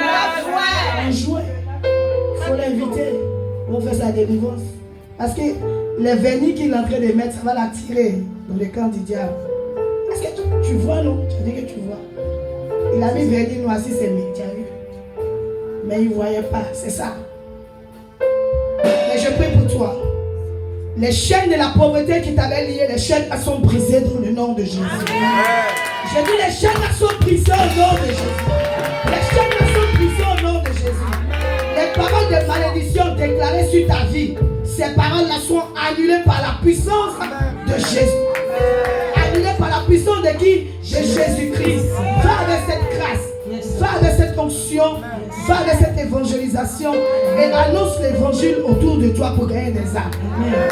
juin. En juin. Il faut l'inviter pour faire sa délivrance. Parce que les vernis qu'il est en train de mettre, ça va l'attirer dans le camp du diable. Est-ce que tu vois, non? Tu dis que tu vois. Il a mis vernis noir sur ses mains, tu as vu? Mais il ne voyait pas, c'est ça. Mais je prie pour toi. Les chaînes de la pauvreté qui t'avaient lié, les chaînes elles sont brisées dans le nom de Jésus. J'ai dit les chaînes elles sont brisées au nom de Jésus. Les chaînes elles sont brisées au nom de Jésus. Les paroles de malédiction déclarées sur ta vie, ces paroles-là sont annulées par la puissance de Jésus. Annulées par la puissance de qui? De Jésus-Christ. Va avec cette grâce, va avec cette onction, va avec cette évangélisation et annonce l'évangile autour de toi pour gagner des âmes.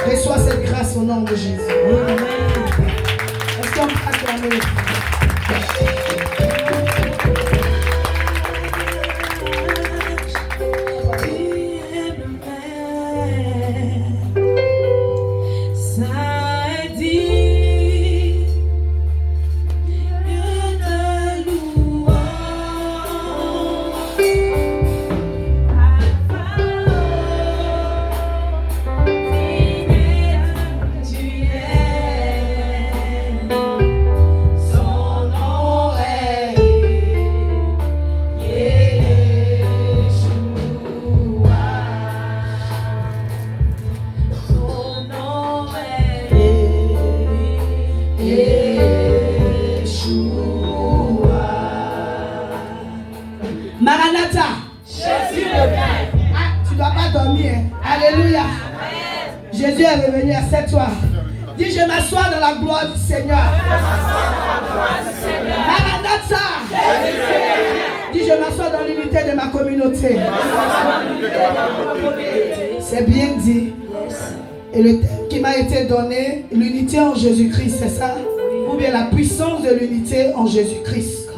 Reçois cette grâce au nom de Jésus. Est-ce qu'on peut acclamer? Maranatha. Jésus le Père. Ah, tu ne dois pas dormir. Alléluia. Jésus est revenu, assieds-toi. Dis, je m'assois dans la gloire du Seigneur. Maranatha. Dis, je m'assois dans l'unité de ma communauté. C'est bien dit. Et le thème qui m'a été donné, l'unité en Jésus-Christ, c'est ça? Ou bien la puissance de l'unité en Jésus-Christ.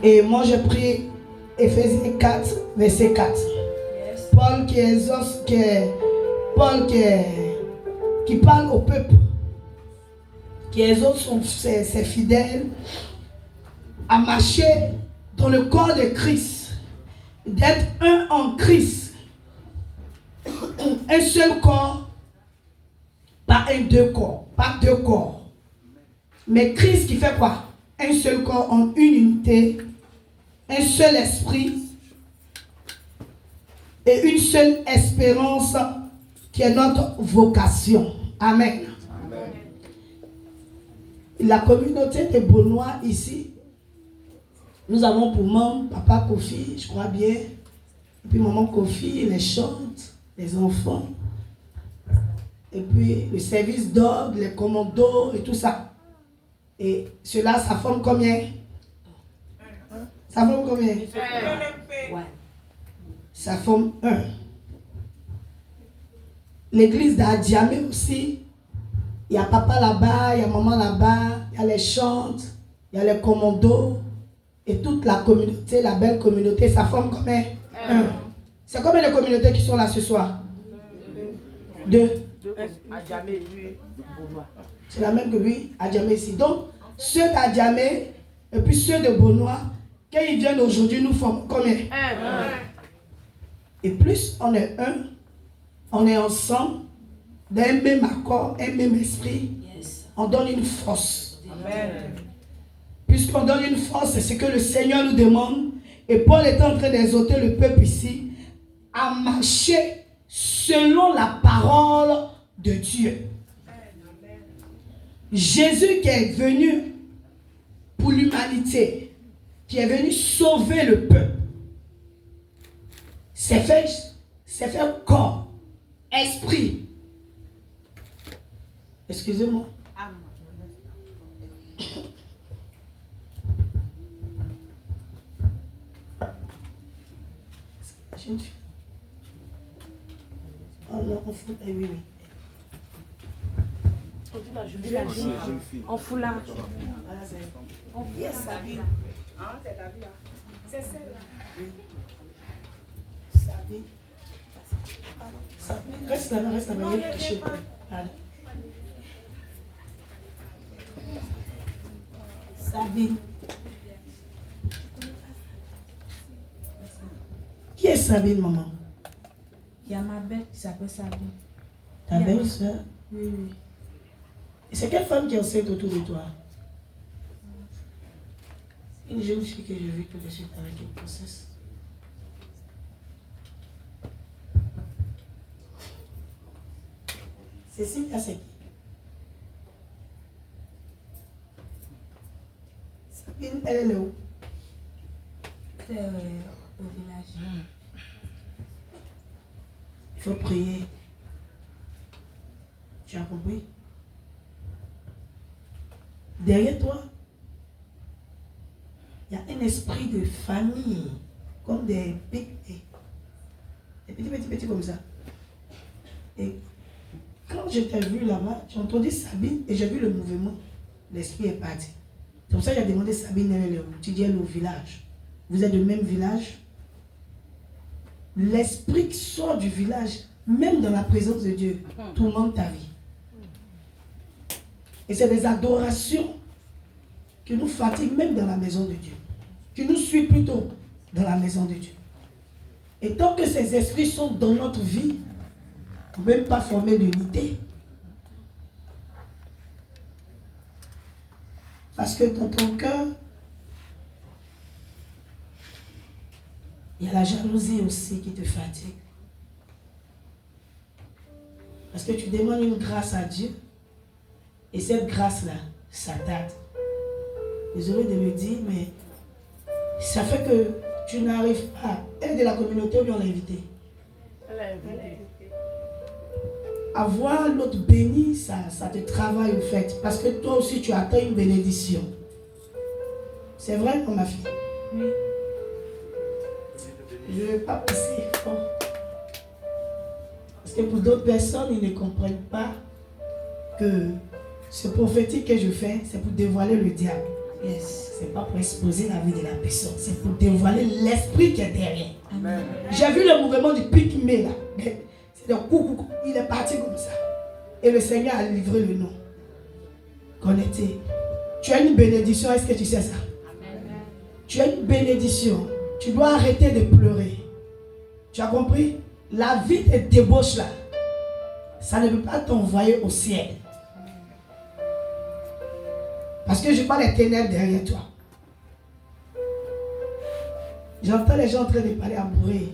Et moi je prie Éphésiens 4, verset 4. Paul qui exauce, qui parle au peuple, qui exauce ses fidèles à marcher dans le corps de Christ, d'être un en Christ, un seul corps, pas deux corps. Mais Christ qui fait quoi? Un seul corps en une unité, un seul esprit et une seule espérance qui est notre vocation. Amen. Amen. La communauté des Beaunois ici, nous avons pour membres Papa Kofi, je crois bien, et puis Maman Kofi, les chantes, les enfants, et puis le service d'ordre, les commandos et tout ça. Et cela, ça forme combien? Ça forme combien? Ouais. Ça forme 1. L'église d'Adjamé aussi, il y a papa là-bas, il y a maman là-bas, il y a les chantes, il y a les commandos, et toute la communauté, la belle communauté, ça forme combien? 1. C'est combien de communautés qui sont là ce soir? 2. C'est la même que lui, Adjamé ici. Donc, ceux d'Adjamé, et puis ceux de Beaunois, quand ils viennent aujourd'hui, nous formons combien? 1. Et plus on est un, on est ensemble, d'un même accord, un même esprit, on donne une force. Amen. Puisqu'on donne une force, c'est ce que le Seigneur nous demande. Et Paul est en train d'exhorter le peuple ici à marcher selon la parole de Dieu. Jésus qui est venu pour l'humanité, qui est venu sauver le peuple, c'est fait corps, esprit. Excusez-moi. Oh non, on fout. Eh oui, oui. En foulard. Yes, ça vie. C'est ça. Sa vie. Reste là, reste là. Allez. Sabine. Qui est Sabine, maman? Il y a ma belle qui s'appelle Sabine. Ta belle-soeur? Oui, oui. Et c'est quelle femme qui est enceinte autour de toi? Une jeune fille que j'ai vue tout de suite avec une grossesse. Cécile, c'est qui? Sabine, elle est où? C'est au village. Il faut prier. Tu as compris? Derrière toi, il y a un esprit de famille, comme des petits comme ça. Et quand je t'ai vu là-bas, j'ai entendu Sabine et j'ai vu le mouvement. L'esprit est parti. C'est pour ça que j'ai demandé Sabine, elle est où? Tu dis elle est au village. Vous êtes du même village? L'esprit qui sort du village, même dans la présence de Dieu, tourmente ta vie. Et c'est des adorations qui nous fatiguent même dans la maison de Dieu. Qui nous suivent plutôt dans la maison de Dieu. Et tant que ces esprits sont dans notre vie, on ne peut même pas former d'unité. Parce que dans ton cœur, il y a la jalousie aussi qui te fatigue. Parce que tu demandes une grâce à Dieu. Et cette grâce-là, ça date. Désolé de le dire, mais ça fait que tu n'arrives pas. Elle est de la communauté ou bien on l'a invitée? Elle est invitée. Avoir l'autre béni, ça te travaille au fait. Parce que toi aussi, tu attends une bénédiction. C'est vrai, ma fille? Oui. Je ne vais pas pousser fort. Parce que pour d'autres personnes, ils ne comprennent pas que ce prophétique que je fais, c'est pour dévoiler le diable. Yes. C'est pas pour exposer la vie de la personne. C'est pour dévoiler l'esprit qui est derrière. Amen. J'ai vu le mouvement du pique-mé là. C'est le coucou. Il est parti comme ça. Et le Seigneur a livré le nom. Connecté. Tu as une bénédiction. Est-ce que tu sais ça? Amen. Tu as une bénédiction. Tu dois arrêter de pleurer. Tu as compris? La vie de débauche là, ça ne peut pas t'envoyer au ciel. Parce que je parle des ténèbres derrière toi. J'entends les gens en train de parler à bourrer.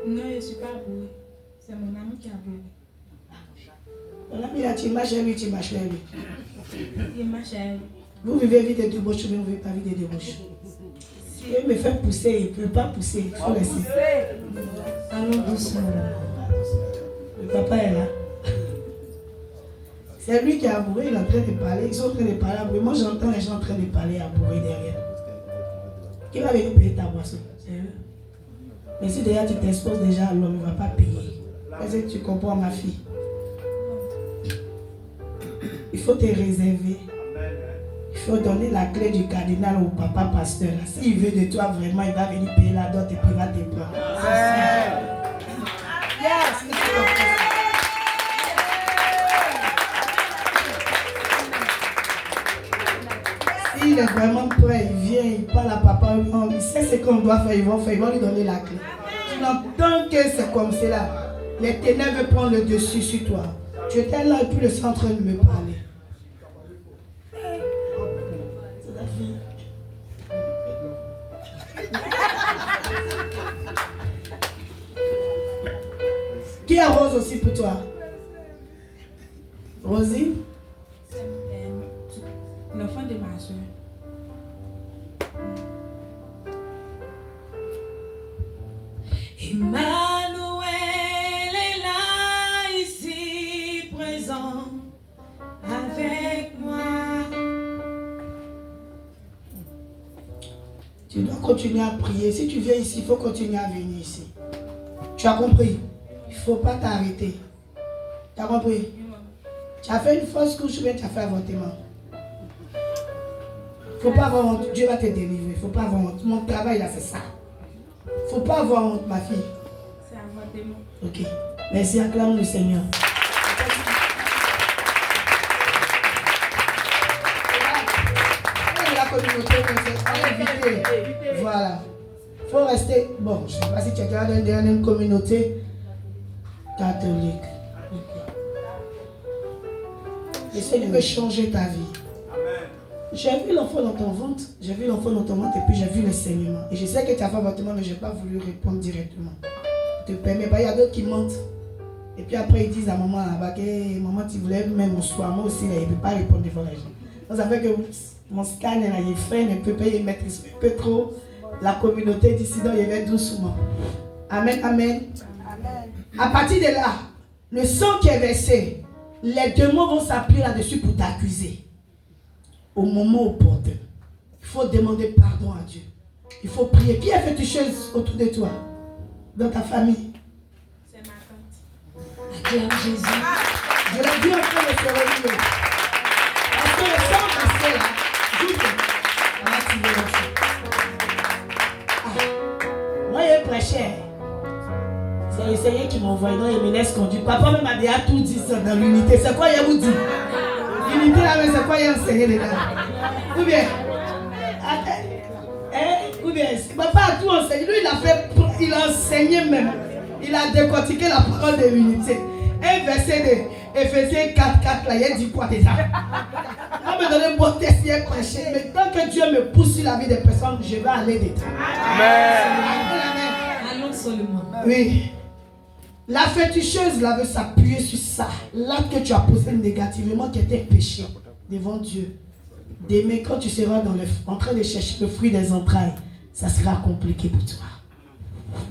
Non, je ne suis pas bourrée. C'est mon ami qui a bourré. Ton ami là, tu marches avec lui, tu marches avec lui. Il marche à elle. Vous vivez vie de débauche, mais vous ne vivez pas vie de débauche. Si il me fait pousser, il ne peut pas pousser. Il faut laisser. Allons doucement. Le papa est là. C'est lui qui a bourré, il est en train de parler. Ils sont en train de parler à bourré. Moi, j'entends les gens en train de parler à bourré derrière. Qui va venir payer ta boisson? C'est eux. Mais si déjà tu t'exposes déjà à l'homme, il ne va pas payer. Est-ce que tu comprends, ma fille? Il faut te réserver. Il faut donner la clé du cardinal au papa pasteur. S'il veut de toi vraiment, il va venir payer la dot et puis il va te prendre. Yes. S'il est vraiment prêt, il vient, il parle à papa, il sait ce qu'on doit faire, ils vont lui donner la clé. Tu n'entends que c'est comme cela. Les ténèbres prennent le dessus sur toi. Tu étais là et puis le sang en train de me parler. C'est ta fille. Qui est Rose aussi pour toi? Rosie? C'est l'enfant de ma soeur. Emmanuel est là, ici, présent, avec moi. Tu dois continuer à prier. Si tu viens ici, il faut continuer à venir ici. Tu as compris? Il ne faut pas t'arrêter. Tu as compris? Tu as fait une fausse couche ou bien tu as fait avortement? Il ne faut pas avoir honte. Dieu va te délivrer. Il ne faut pas avoir honte. Mon travail là, c'est ça. Faut pas avoir honte, ma fille. C'est un mot démon. Ok. Merci, acclame le Seigneur. La communauté, éviter. Voilà. Faut rester. Bon, je ne sais pas si tu es dans une communauté catholique. Le Seigneur veut changer ta vie. J'ai vu l'enfant dans ton ventre, et puis j'ai vu le saignement. Et je sais que tu as fait avortement, mais je n'ai pas voulu répondre directement. Je te permets pas, il y a d'autres qui mentent. Et puis après ils disent à maman là-bas que maman tu voulais même au soir, moi aussi là, il ne peut pas répondre devant les gens. Donc ça fait que mon scanner là, il freine un peu, il maîtrise un peu trop la communauté d'ici, donc il va doucement. Amen, amen. À partir de là, le sang qui est versé, les démons vont s'appuyer là-dessus pour t'accuser. Au moment opportun, il faut demander pardon à Dieu. Il faut prier. Qui a fait des choses autour de toi? Dans ta famille? C'est ma tante. Acclame Jésus. Je l'ai dit en train de se réveiller. Parce que le sang passé là, moi il prêchais. C'est le Seigneur qui m'envoie, donc il me laisse conduire. Papa même a déjà tout dit ça dans l'unité. C'est quoi il vous dit? L'unité là, mais c'est quoi il a enseigné dedans? Ou bien, ou bien, papa a tout enseigné. Lui il a enseigné même. Il a décortiqué la parole de l'unité. Un verset de Ephésiens 4:4 là, il dit quoi déjà? On me donne un bon test, il est prêché. Mais tant que Dieu me pousse sur la vie des personnes, je vais aller dedans. Allons seulement. Oui. La féticheuse là veut s'appuyer sur ça. L'acte que tu as posé négativement qui était péché devant Dieu. Demain, quand tu seras en train de chercher le fruit des entrailles, ça sera compliqué pour toi.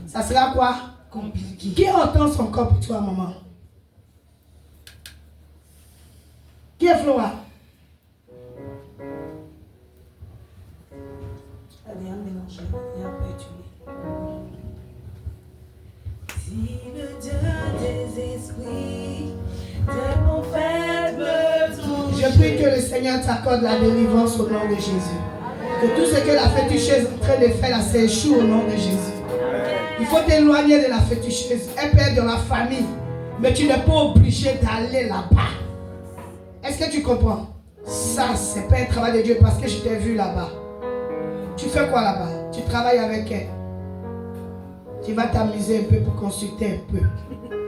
Ça sera quoi? Compliqué. Qui entend son corps pour toi, maman? Qui est Flora? Allez, on mélange. Et après tu Si le Dieu des esprits de mon faible tour. Je prie que le Seigneur t'accorde la délivrance au nom de Jésus. Que tout ce que la féticheuse est en train de faire là, c'est échoue au nom de Jésus. Il faut t'éloigner de la féticheuse. Elle peut être dans la famille, mais tu n'es pas obligé d'aller là-bas. Est-ce que tu comprends? Ça, c'est pas un travail de Dieu parce que je t'ai vu là-bas. Tu fais quoi là-bas? Tu travailles avec elle. Tu vas t'amuser un peu pour consulter un peu.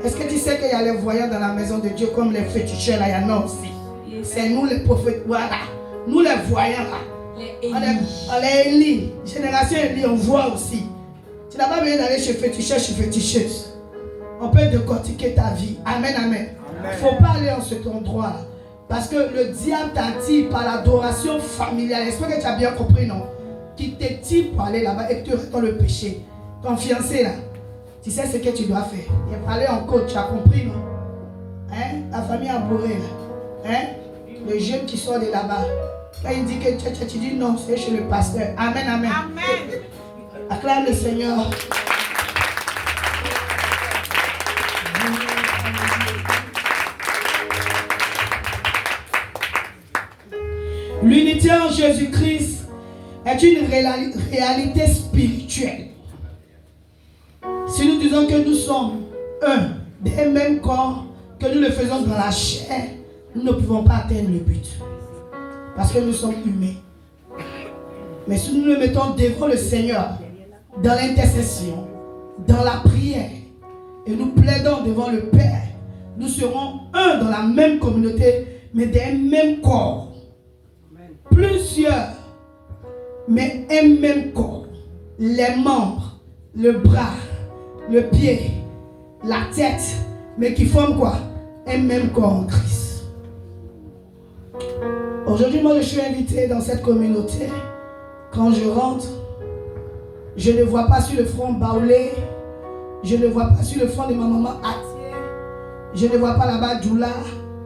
Est-ce que tu sais qu'il y a les voyants dans la maison de Dieu comme les féticheurs là? Il y en a aussi. C'est nous les prophètes. Voilà. Nous les voyants là. On est Élie. Génération Élie, on voit aussi. Tu n'as pas besoin d'aller chez féticheur, chez féticheuse. On peut décortiquer ta vie. Amen, amen. Il ne faut pas aller en cet endroit là. Parce que le diable t'attire par l'adoration familiale. J'espère que tu as bien compris, non? Qui t'attire pour aller là-bas et que tu restes dans le péché. Ton fiancé là, tu sais ce que tu dois faire. Il a parlé en code, tu as compris, non? Hein? La famille a bourré là. Hein? Le jeune qui sort de là-bas. Quand il dit que tu dis non, c'est chez le pasteur. Amen, amen. Amen. Acclame le Seigneur. L'unité en Jésus-Christ est une réalité spirituelle. Si nous disons que nous sommes un des mêmes corps, que nous le faisons dans la chair, nous ne pouvons pas atteindre le but. Parce que nous sommes humains. Mais si nous le mettons devant le Seigneur, dans l'intercession, dans la prière, et nous plaidons devant le Père, nous serons un dans la même communauté, mais d'un même corps. Plusieurs, mais un même corps. Les membres, le bras, le pied, la tête, mais qui forment quoi? Un même corps en Christ. Aujourd'hui, moi, je suis invité dans cette communauté. Quand je rentre, je ne vois pas sur le front Baoulé, je ne vois pas sur le front de ma maman Atier, je ne vois pas là-bas Djoula,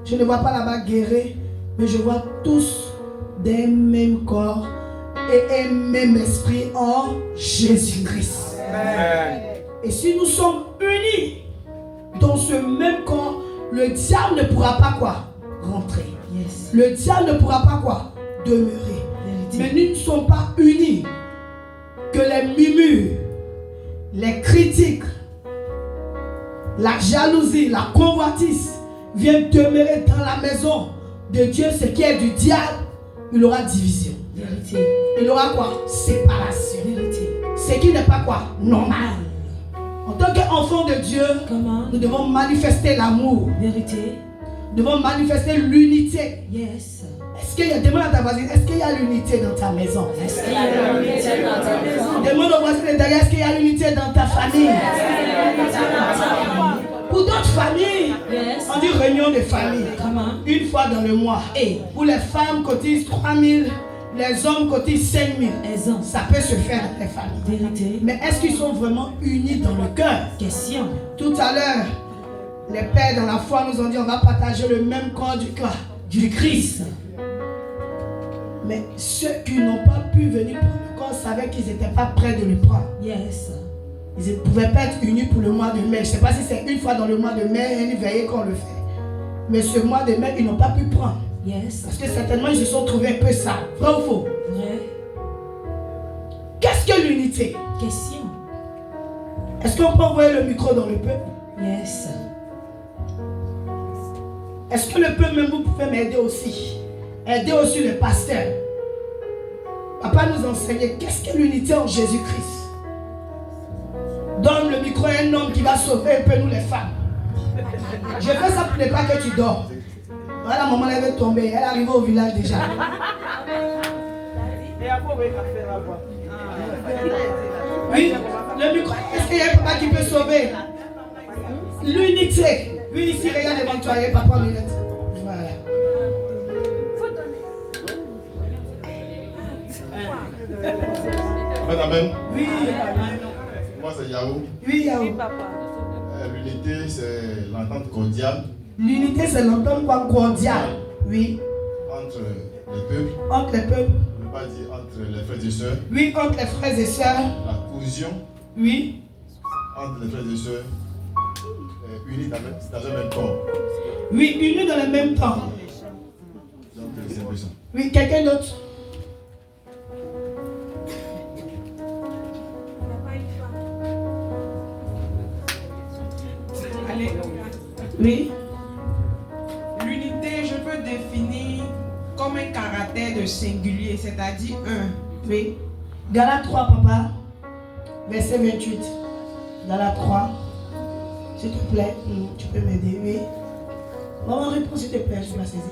je ne vois pas là-bas Guéré, mais je vois tous d'un même corps et un même esprit en Jésus-Christ. Et si nous sommes unis dans ce même corps, le diable ne pourra pas quoi? Rentrer. Yes. Le diable ne pourra pas quoi? Demeurer. Mais nous ne sommes pas unis. Que les murmures, les critiques, la jalousie, la convoitise viennent demeurer dans la maison de Dieu, ce qui est du diable, il aura division. Vérité. Il aura quoi? Séparation. Vérité. Ce qui n'est pas quoi? Normal. En tant qu'enfant de Dieu, Comment? nous devons manifester l'amour. Vérité. Nous devons manifester l'unité. Yes. Est-ce qu'il y a, demande à ta voisine, est-ce qu'il y a l'unité dans ta maison? Est-ce qu'il y a l'unité dans ta maison? Demande au voisin de derrière, est-ce qu'il y a l'unité dans ta famille? Pour d'autres familles, Yes. on dit réunion de famille. Comment? Une fois dans le mois. Et Pour les femmes cotisent 3 000, les hommes cotisent 5 000. elles ont Ça peut se faire dans les familles. vérité. Mais est-ce qu'ils sont vraiment unis dans le cœur? Question. Tout à l'heure, les pères dans la foi nous ont dit on va partager le même corps du Christ. Mais ceux qui n'ont pas pu venir prendre le corps savaient qu'ils n'étaient pas prêts de le prendre. Yes. Ils ne pouvaient pas être unis pour le mois de mai. Je ne sais pas si c'est une fois dans le mois de mai, une veillée qu'on le fait. Mais ce mois de mai, ils n'ont pas pu prendre. Yes. Parce que certainement, ils se sont trouvés un peu sales. Vrai ou faux? Vrai. Qu'est-ce que l'unité? Question. Est-ce qu'on peut envoyer le micro dans le peuple? Yes. Est-ce que le peuple même vous pouvez m'aider aussi? Aider aussi le pasteur. Papa nous enseignait qu'est-ce que l'unité en Jésus-Christ. Donne le micro à un homme qui va sauver un peu nous les femmes. Je fais ça pour ne pas que tu dors. Voilà, maman elle est tombée. Elle est arrivée au village déjà. Oui, le micro. Est-ce qu'il y a un papa qui peut sauver? L'unité. Oui, ici, regarde devant toi, il y a papa minute. Voilà. Amen. Oui, Moi, c'est Yahoo. oui, Yahoo. L'unité, c'est l'entente cordiale L'unité, c'est l'entente cordiale. Oui, entre les peuples. entre les peuples. On ne peut pas dire entre les frères et sœurs. Oui, entre les frères et sœurs. La cohésion Oui, entre les frères et sœurs unis dans un même corps. oui, unis dans le même temps. Donc, c'est important. Oui, quelqu'un d'autre? Oui, L'unité, je peux définir comme un caractère de singulier, c'est-à-dire un. oui. Galates 3, papa. Verset 28. Galates 3. S'il te plaît, tu peux m'aider, oui. Maman, réponds s'il te plaît, je vais saisir.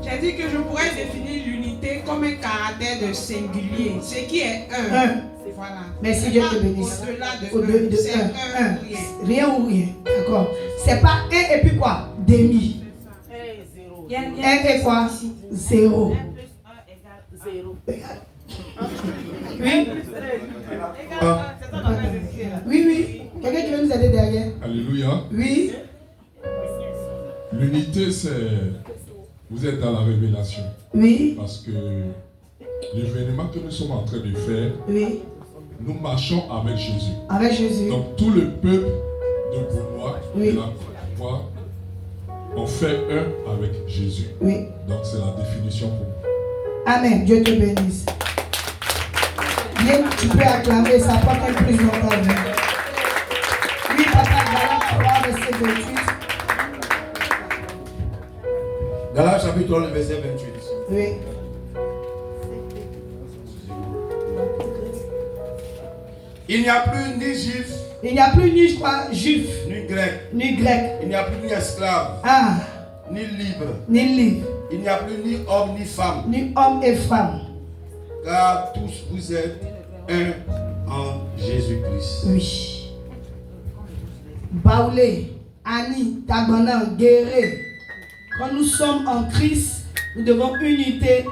J'ai dit que je pourrais définir l'unité comme un caractère de singulier, ce qui est un. Un. Voilà. Merci, C'est Dieu pas te bénisse. Au-delà de Au-delà de c'est un. un. ou rien. Rien ou rien. D'accord. C'est pas un et puis quoi? Demi. Il y a- 1 et quoi? 0. Oui. Oui, oui. Quelqu'un qui veut nous aider derrière? Alléluia. Oui. L'unité, c'est... Vous êtes dans la révélation. Oui. Parce que l'événement que nous sommes en train de faire, Oui. nous marchons avec Jésus. Avec Jésus. Donc tout le peuple de Boulois, Oui. de la foi, on fait un avec Jésus. Oui. Donc c'est la définition pour nous. Amen. Dieu te bénisse. Bien, tu peux acclamer, ça porte un plus dans ta vie. Oui, papa, Galates 3, verset 28. Galates chapitre 1, verset 28. Oui. Il n'y a plus ni juif, Il n'y a plus ni, je crois, juif, ni grec. ni grec. Il n'y a plus ni esclave, Ah, ni libre. ni libre, Il n'y a plus ni homme, ni femme. ni homme et femme. Car tous vous êtes un en Jésus-Christ. Oui. Baoulé, Annie, Tabanan, Guéré. Quand nous sommes en Christ, nous devons l'unité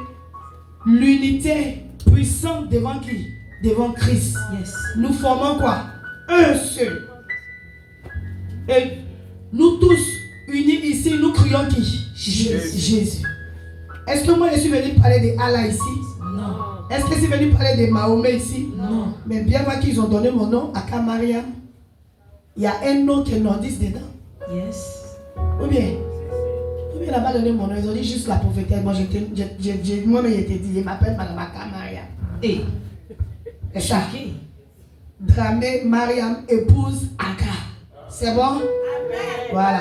puissante devant qui? Devant Christ. Yes. Nous formons quoi? Un seul. Et nous tous unis ici, nous crions qui? Jésus. Est-ce que moi je suis venu parler de Allah ici? Non. Est-ce que je suis venu parler de Mahomet ici? Non. Mais bien voir qu'ils ont donné mon nom à Kamariam. Il y a un nom qui est nordiste dedans. Yes. Ou bien il n'a pas donné mon nom, ils ont dit juste la prophétesse. Moi, moi-même, il était dit, il m'appelle Madame Kamariam. Et. Et ça. Ok. Dramé, Mariam épouse Agar. C'est bon? Amen. Voilà.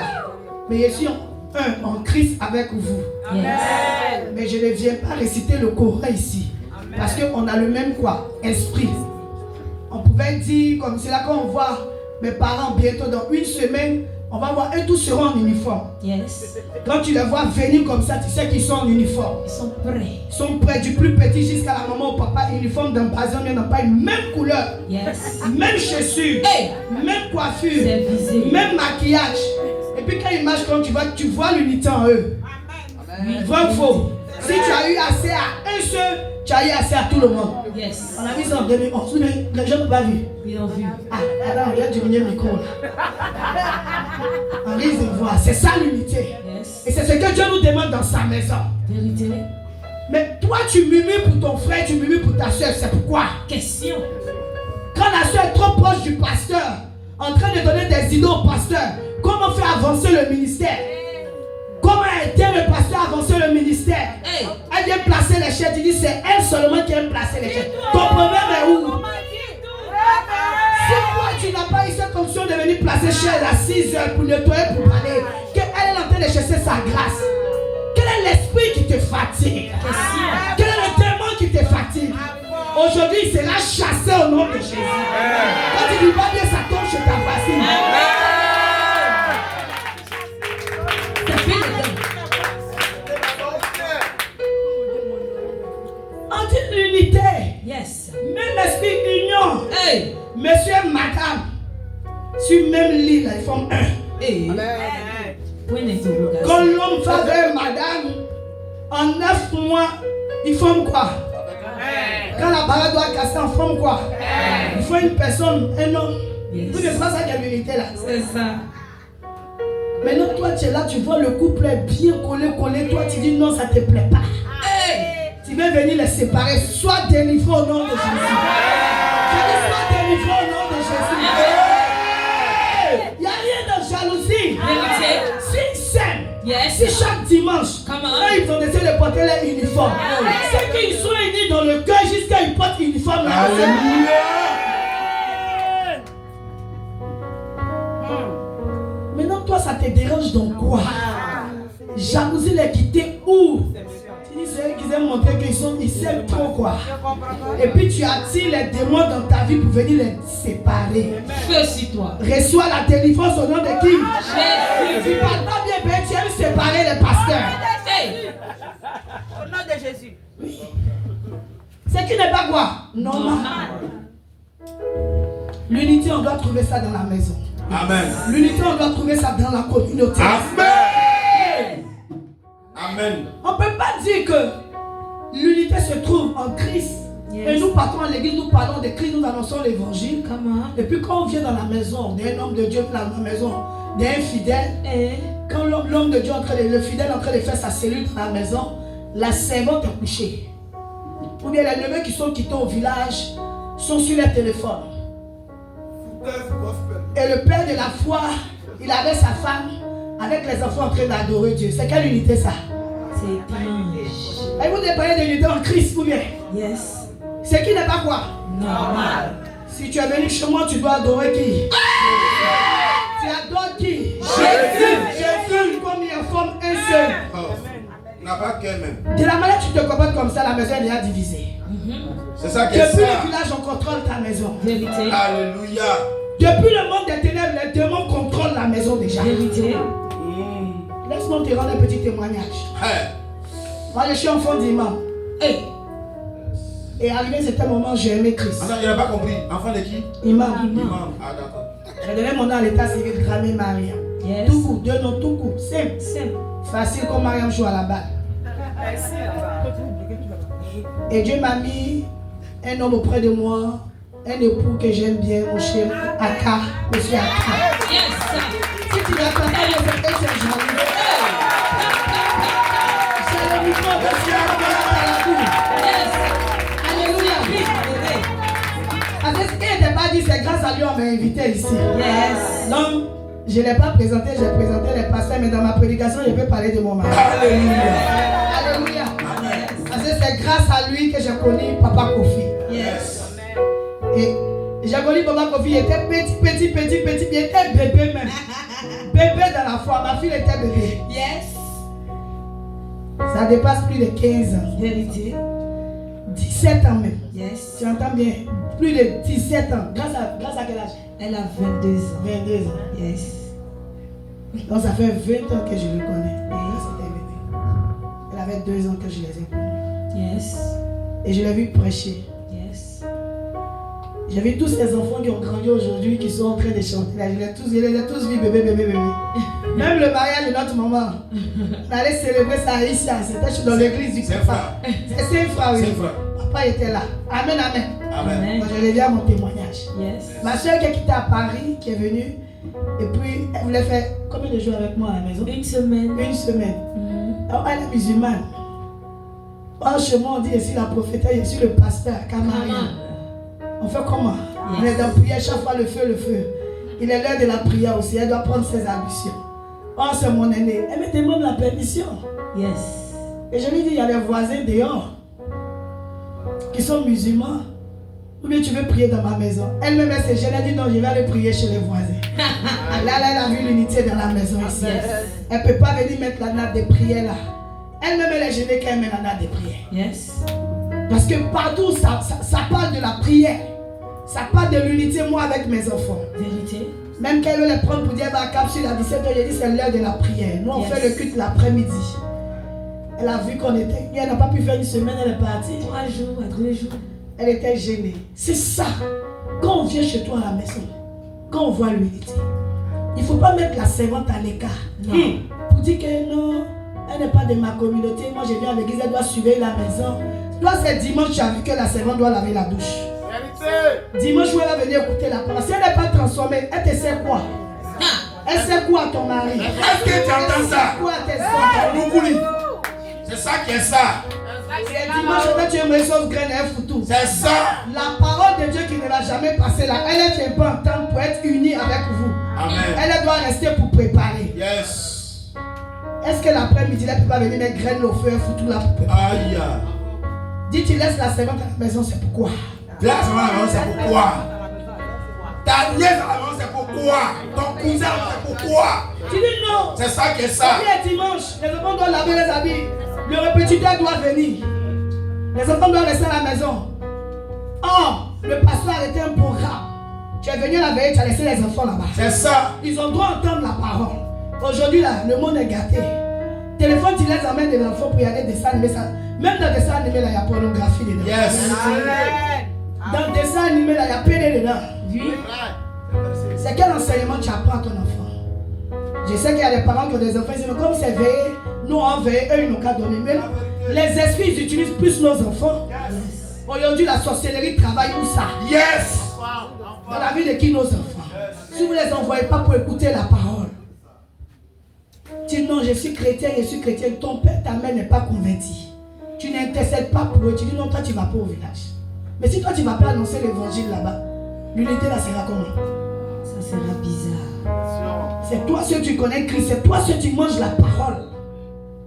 Mais je suis en Christ avec vous. Yes. Mais je ne viens pas réciter le Coran ici. Amen. Parce qu'on a le même quoi? Esprit. On pouvait dire, comme c'est là qu'on voit mes parents bientôt dans une semaine, on va voir eux tous seront en uniforme. Yes. Quand tu les vois venir comme ça, tu sais qu'ils sont en uniforme. Ils sont prêts. Ils sont prêts du plus petit jusqu'à la maman au papa, uniforme d'un bazin, mais n'ont pas une même couleur. Yes. Même chaussures, Hey. même coiffure, C'est visible. même maquillage. Et puis quand ils marchent, quand tu vois l'unité en eux. Vrai ou faux? Si tu as eu assez à un seul, tu as eu assez à tout le monde. Yes. On a vu ça en 2011, mais les gens n'ont pas vu. Ils ont vu. Ah, attends, regarde diminuer le micro là. On risque de voir, c'est ça l'unité. Yes. Et c'est ce que Dieu nous demande dans sa maison. Vérité. Mais toi, tu murmures pour ton frère, tu murmures pour ta soeur, c'est pourquoi? Question. Quand la soeur est trop proche du pasteur, en train de donner des idées au pasteur, comment faire avancer le ministère? Comment aider le pasteur à avancer le ministère? Hey. Elle vient placer les chaises, tu dis c'est elle seulement qui aime placer les chaises. Ton problème est où? Si toi tu n'as pas eu cette fonction de venir placer chaise à 6 heures pour nettoyer, pour parler, qu'elle est en train de chercher sa grâce. Quel est l'esprit qui te fatigue? Quel est le démon qui te fatigue? Aujourd'hui, il sera chassé au nom de Jésus. Quand tu dis pas bien, ça tombe sur ta voisine. On dit l'unité. Yes. Même esprit union. Hey. Monsieur et madame, sur même lit, là, ils forment un. Hey. Point d'interrogation. Quand l'homme va vers madame, en 9 mois, ils forment quoi? Quand la parole doit casser, on forme quoi? Il faut une personne, un homme. Yes. Vous n'êtes pas ça qu'il y a l'unité là. C'est ça. Maintenant, toi, tu es là, tu vois le couple est bien collé. Toi, tu dis non, ça ne te plaît pas. Hey. Tu veux venir les séparer. Sois délivré au nom de Jésus. Je dis, sois délivré au nom de Jésus. Il n'y a rien de jalousie. Vérité. S'ils s'aiment, Yes. si chaque dimanche, Come on. eux, ils ont décidé de porter leur uniforme. C'est qu'ils sont unis dans le cœur jusqu'à ils portent uniforme. Là. Maintenant, toi, ça te dérange dans quoi? Jalousie les quitter où? Tu dis, c'est eux qui aiment montrer qu'ils s'aiment trop quoi. Et puis tu attires les démons dans ta vie pour venir les séparer. Feu sur toi. Reçois la délivrance au nom de qui? Jésus. Tu parles pas bien, ben tu aimes séparer les pasteurs. Hey. Au nom de Jésus. C'est qui n'est pas quoi? Normal. L'unité, on doit trouver ça dans la maison. Amen. L'unité, on doit trouver ça dans la communauté. Amen. Amen. On ne peut pas dire que l'unité se trouve en Christ. Yes. Et nous partons à l'église, nous parlons de Christ, nous annonçons l'évangile. Comment? Et puis quand on vient dans la maison d'un homme de Dieu, dans la maison d'un fidèle, Eh. quand l'homme de Dieu, le fidèle est en train de faire sa cellule dans la maison, la servante est couchée. Ou bien les neveux qui sont quittés au village sont sur leur téléphone. Et le père de la foi, il avait sa femme avec les enfants en train d'adorer Dieu. C'est quelle unité ça? C'est étrange. Et vous devez parler de l'unité en Christ ou bien? Yes. C'est qui n'est pas quoi? Normal. Si tu es venu chez moi, tu dois adorer qui? Tu adores qui? Jésus. Jésus, comme il forme un seul. Oh. N'a pas qu'un même. De la manière que tu te comportes comme ça, la maison est déjà divisée. C'est ça qui est Depuis ça. le village, on contrôle ta maison. Vérité. Alléluia. Depuis le monde des ténèbres, les démons contrôlent la maison déjà. Vérité. Laisse-moi te rendre un petit témoignage. Hey. Moi, je suis enfant d'imam. Hey. Et arrivé cet moment, j'ai aimé Christ. Attends, il n'a pas compris. Enfant de qui? Imam. Imam. Ah, d'accord. J'ai donné mon nom à l'état civil, Gramé Mariam. Yes. Tout coup, deux noms, tout coup. Simple. Simple. Facile comme Mariam joue à la balle. Et Dieu m'a mis un homme auprès de moi, un époux que j'aime bien, mon cher Aka, monsieur Aka. Yes. Si tu n'as pas fait le fait, c'est jaloux. C'est le micro de Dieu à la cour. Alléluia. Parce que ce qu'il n'était pas dit, c'est grâce à lui qu'on m'a invité ici. Yes. Donc, je ne l'ai pas présenté, j'ai présenté les pasteurs, mais dans ma prédication, je peux parler de mon mari. Alléluia. Alléluia. Parce que c'est grâce à lui que j'ai connu Papa Kofi. Yes. Et J'ai connu Papa Kofi, il était petit, il était bébé même. Bébé dans la foi, ma fille était bébé. Yes. Ça dépasse plus de 15 ans. Vérité. 17 ans même. Yes. Tu entends bien? Plus de 17 ans. Grâce à quel âge? Elle a 22 ans. 22 ans. Yes. Donc ça fait 20 ans que je le connais. C'était bébé. Elle avait 2 ans que je les ai connus. Yes. Et je l'ai vu prêcher. Yes. J'ai vu tous ces enfants qui ont grandi aujourd'hui, qui sont en train de chanter. Là, je les ai tous vus bébé. Même le mariage de notre maman. On allait célébrer ça ici. C'était dans l'église du papa. C'est ses frères, oui. Papa était là. Amen. Amen. Moi, je reviens à mon témoignage. Yes. Ma soeur qui a quitté à Paris, qui est venue, et puis elle voulait faire combien de jours avec moi à la maison? Une semaine. Une semaine. Alors, elle est musulmane. Or, chez moi, on dit ici la prophétesse, je suis le pasteur, Kamaria. On fait comment? On est dans la prière, chaque fois le feu. Il est l'heure de la prière aussi, elle doit prendre ses ambitions. Oh, c'est mon aîné. Elle me demande la permission. Yes. Et je lui dis, il y a les voisins dehors qui sont musulmans. Ou bien tu veux prier dans ma maison? Elle-même, elle s'est gênée, elle dit non, je vais aller prier chez les voisins. Là, elle a vu l'unité dans la maison ici. Yes. Elle ne peut pas venir mettre la natte de prière là. Elle-même, elle est gênée quand elle met la natte de prière. Yes. Parce que partout, ça parle de la prière. Ça parle de l'unité, moi, avec mes enfants. Vérité. Même qu'elle veut les prendre pour dire, bah, capsule à 17h, j'ai dit, c'est l'heure de la prière. Nous, on fait le culte l'après-midi. Elle a vu qu'on était... Elle n'a pas pu faire une semaine, elle est partie. 3 jours, à 3 jours. Elle était gênée. C'est ça. Quand on vient chez toi à la maison, quand on voit l'unité, il ne faut pas mettre la servante à l'écart. Pour dire que non, elle n'est pas de ma communauté. Moi, je viens à l'église, elle doit surveiller la maison. Toi, c'est dimanche, tu as vu que la servante doit laver la douche. Dimanche, où elle va venir écouter la parole. Si elle n'est pas transformée, elle te sert quoi? Elle sert quoi à ton mari? Est-ce que tu entends ça? Quoi à tes soeurs? C'est ça qui est ça. Dimanche, quand tu aimes les choses graines, elle fout tout. C'est ça. La parole de Dieu qui ne va jamais passer là, elle ne vient pas entendre pour être unie avec vous. Amen. Elle doit rester pour préparer. Yes. Est-ce que l'après-midi, elle ne peut pas venir mettre graines au feu, elle fout tout là pour préparer? Aïe. Dis, tu laisses la servante à la maison, c'est pourquoi? La servante à la maison, c'est pourquoi? Ta nièce à la maison, c'est pourquoi? Ton cousin, c'est pourquoi? Tu dis non. C'est ça qui est ça. Oui, dimanche, les enfants doivent laver les habits. Le répétiteur doit venir. Les enfants doivent rester à la maison. Or, le pasteur a arrêté un programme. Tu es venu la veille, tu as laissé les enfants là-bas. C'est ça. Ils ont droit d'entendre la parole. Aujourd'hui, là, le monde est gâté. Téléphone, tu les emmènes des enfants pour y aller dessin animé. Même dans le dessin animé, là, il y a pornographie dedans. Yes. Dans le dessin animé, là, il y a pédé dedans. Oui. C'est quel enseignement tu apprends à ton enfant? Je sais qu'il y a des parents qui ont des enfants, ils disent, mais comme c'est veillé, nous on veille, eux ils n'ont qu'à donner. Mais les esprits, ils utilisent plus nos enfants. Yes. Aujourd'hui, la sorcellerie travaille où ça? Yes. Dans la vie de qui nos enfants? Si vous ne les envoyez pas pour écouter la parole, dis non, je suis chrétien, ton père, ta mère n'est pas converti. Tu n'intercèdes pas pour eux, tu dis non, toi tu vas pas au village. Mais si toi tu ne vas pas annoncer l'évangile là-bas, l'unité là sera comment? Ça sera bizarre. C'est toi ceux tu connais Christ, c'est toi ceux tu manges la parole.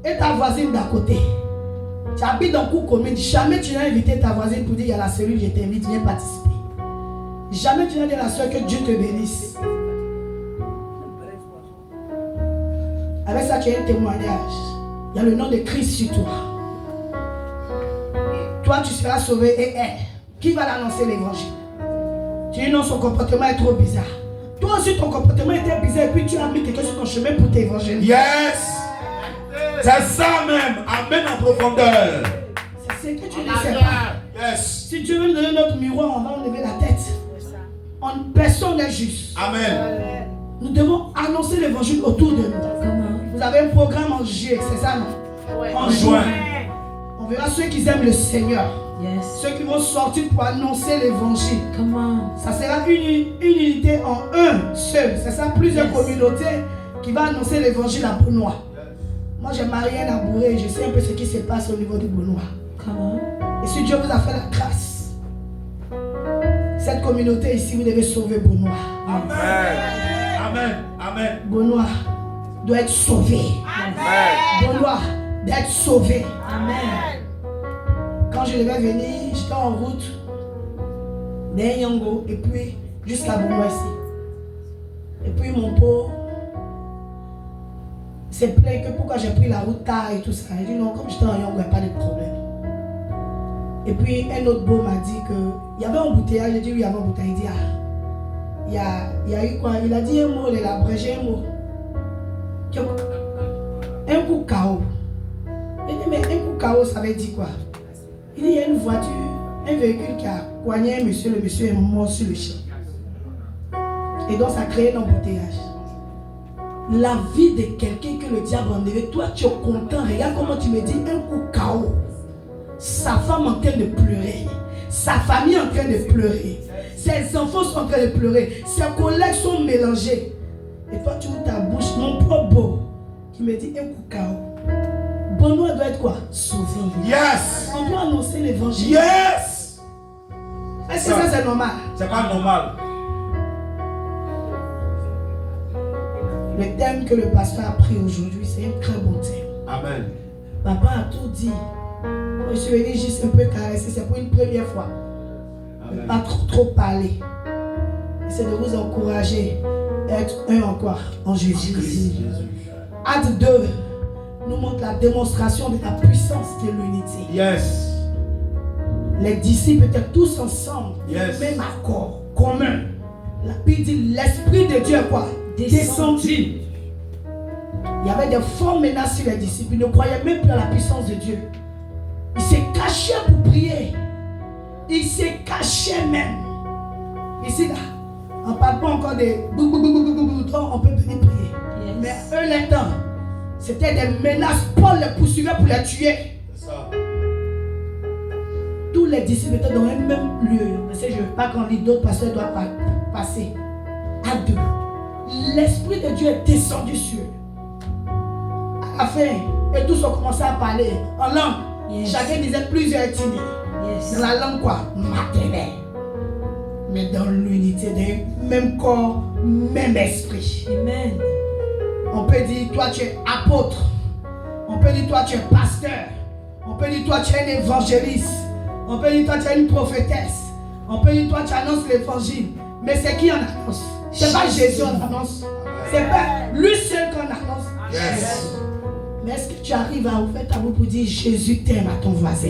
Et ta voisine d'à côté. Tu habites dans le cours commun, jamais tu n'as invité ta voisine pour dire il y a la cellule, je t'invite, viens participer. Jamais tu n'as dit à la soeur que Dieu te bénisse. Avec ça, tu as un témoignage. Il y a le nom de Christ sur toi. Toi, tu seras sauvé et elle. Qui va l'annoncer l'évangile? Tu dis non, son comportement est trop bizarre. Toi aussi, ton comportement était bizarre et puis tu as mis quelqu'un sur ton chemin pour t'évangéliser. Yes. C'est ça même. Amen en profondeur. C'est ce que tu ne sais pas. Yes. Si Dieu veut nous donner notre miroir, on va enlever la tête. Personne n'est juste. Amen. Nous devons annoncer l'évangile autour de nous. Comment? Vous avez un programme en juillet, c'est ça, non? En juin. On verra ceux qui aiment le Seigneur. Yes. Ceux qui vont sortir pour annoncer l'évangile. Comment? Ça sera une unité en un seul. C'est ça, plusieurs communautés qui vont annoncer l'évangile à Benoît. Moi, j'ai marié un Abouré, je sais un peu ce qui se passe au niveau du Benoît. Comment? Et si Dieu vous a fait la grâce, cette communauté ici, vous devez sauver Benoît. Amen. Amen. Amen. Benoît doit être sauvé. Amen. Benoît doit être sauvé. Amen. Quand je devais venir, j'étais en route. d'un Yango, et puis jusqu'à Boumouessi. Et puis mon pot s'est plaint que pourquoi j'ai pris la route tard et tout ça. Il dit non, comme j'étais en Yango, il n'y a pas de problème. Et puis un autre beau m'a dit qu'il y avait un embouteillage. J'ai dit oui, il y avait un embouteillage. Il dit ah, il y a eu quoi? Il a dit un mot, il a abrégé un mot. Un coup KO. Il dit mais un coup KO ça veut dire quoi? Il dit il y a une voiture, un véhicule qui a coigné un monsieur, le monsieur est mort sur le champ. Et donc ça a créé un embouteillage. La vie de quelqu'un que le diable a enlevé, toi tu es content, regarde comment tu me dis un coup KO. Sa femme en train de pleurer, sa famille en train de pleurer, ses enfants sont en train de pleurer, ses collègues sont mélangés. Et toi tu ouvres ta bouche, mon propre beau, qui me dit un coup KO. Benoît doit être quoi? Sauvé. Yes. On doit annoncer l'évangile. Yes. Est-ce que ça c'est normal? C'est pas normal. Le thème que le pasteur a pris aujourd'hui, c'est un très bon thème. Amen. Papa a tout dit. Je suis venu juste un peu caresser, c'est pour une première fois. Amen. Pas trop parler. C'est de vous encourager à être un encore en Jésus-Christ. Acte 2 nous montre la démonstration de la puissance de l'unité. Yes. Les disciples étaient tous ensemble, Yes. même accord, commun. La Bible dit l'Esprit de Dieu est quoi? Descendu. Il y avait des fortes menaces sur les disciples. Ils ne croyaient même plus à la puissance de Dieu. Ils se cachaient pour prier. Ils se cachaient même. Ici là, on ne parle pas encore de on peut venir prier. Yes. Mais eux les temps, c'était des menaces. Paul les poursuivait pour les tuer. C'est ça. Tous les disciples étaient dans un même lieu. Mais je ne veux pas qu'on lit d'autres pasteurs doivent passer. À deux. L'Esprit de Dieu est descendu sur eux. À la fin, et tous ont commencé à parler en langue. Yes. Chacun disait plusieurs ethnies. Yes. Dans la langue quoi? Maternelle. Mais dans l'unité d'un même corps, même esprit. Amen. On peut dire toi tu es apôtre. On peut dire toi tu es pasteur. On peut dire toi tu es un évangéliste. On peut dire toi tu es une prophétesse. On peut dire toi tu annonces l'évangile. Mais c'est qui en annonce? C'est pas Jésus en annonce. C'est pas lui seul qu'on annonce. Yes. Mais est-ce que tu arrives à ouvrir ta bouche pour dire Jésus t'aime à ton voisin?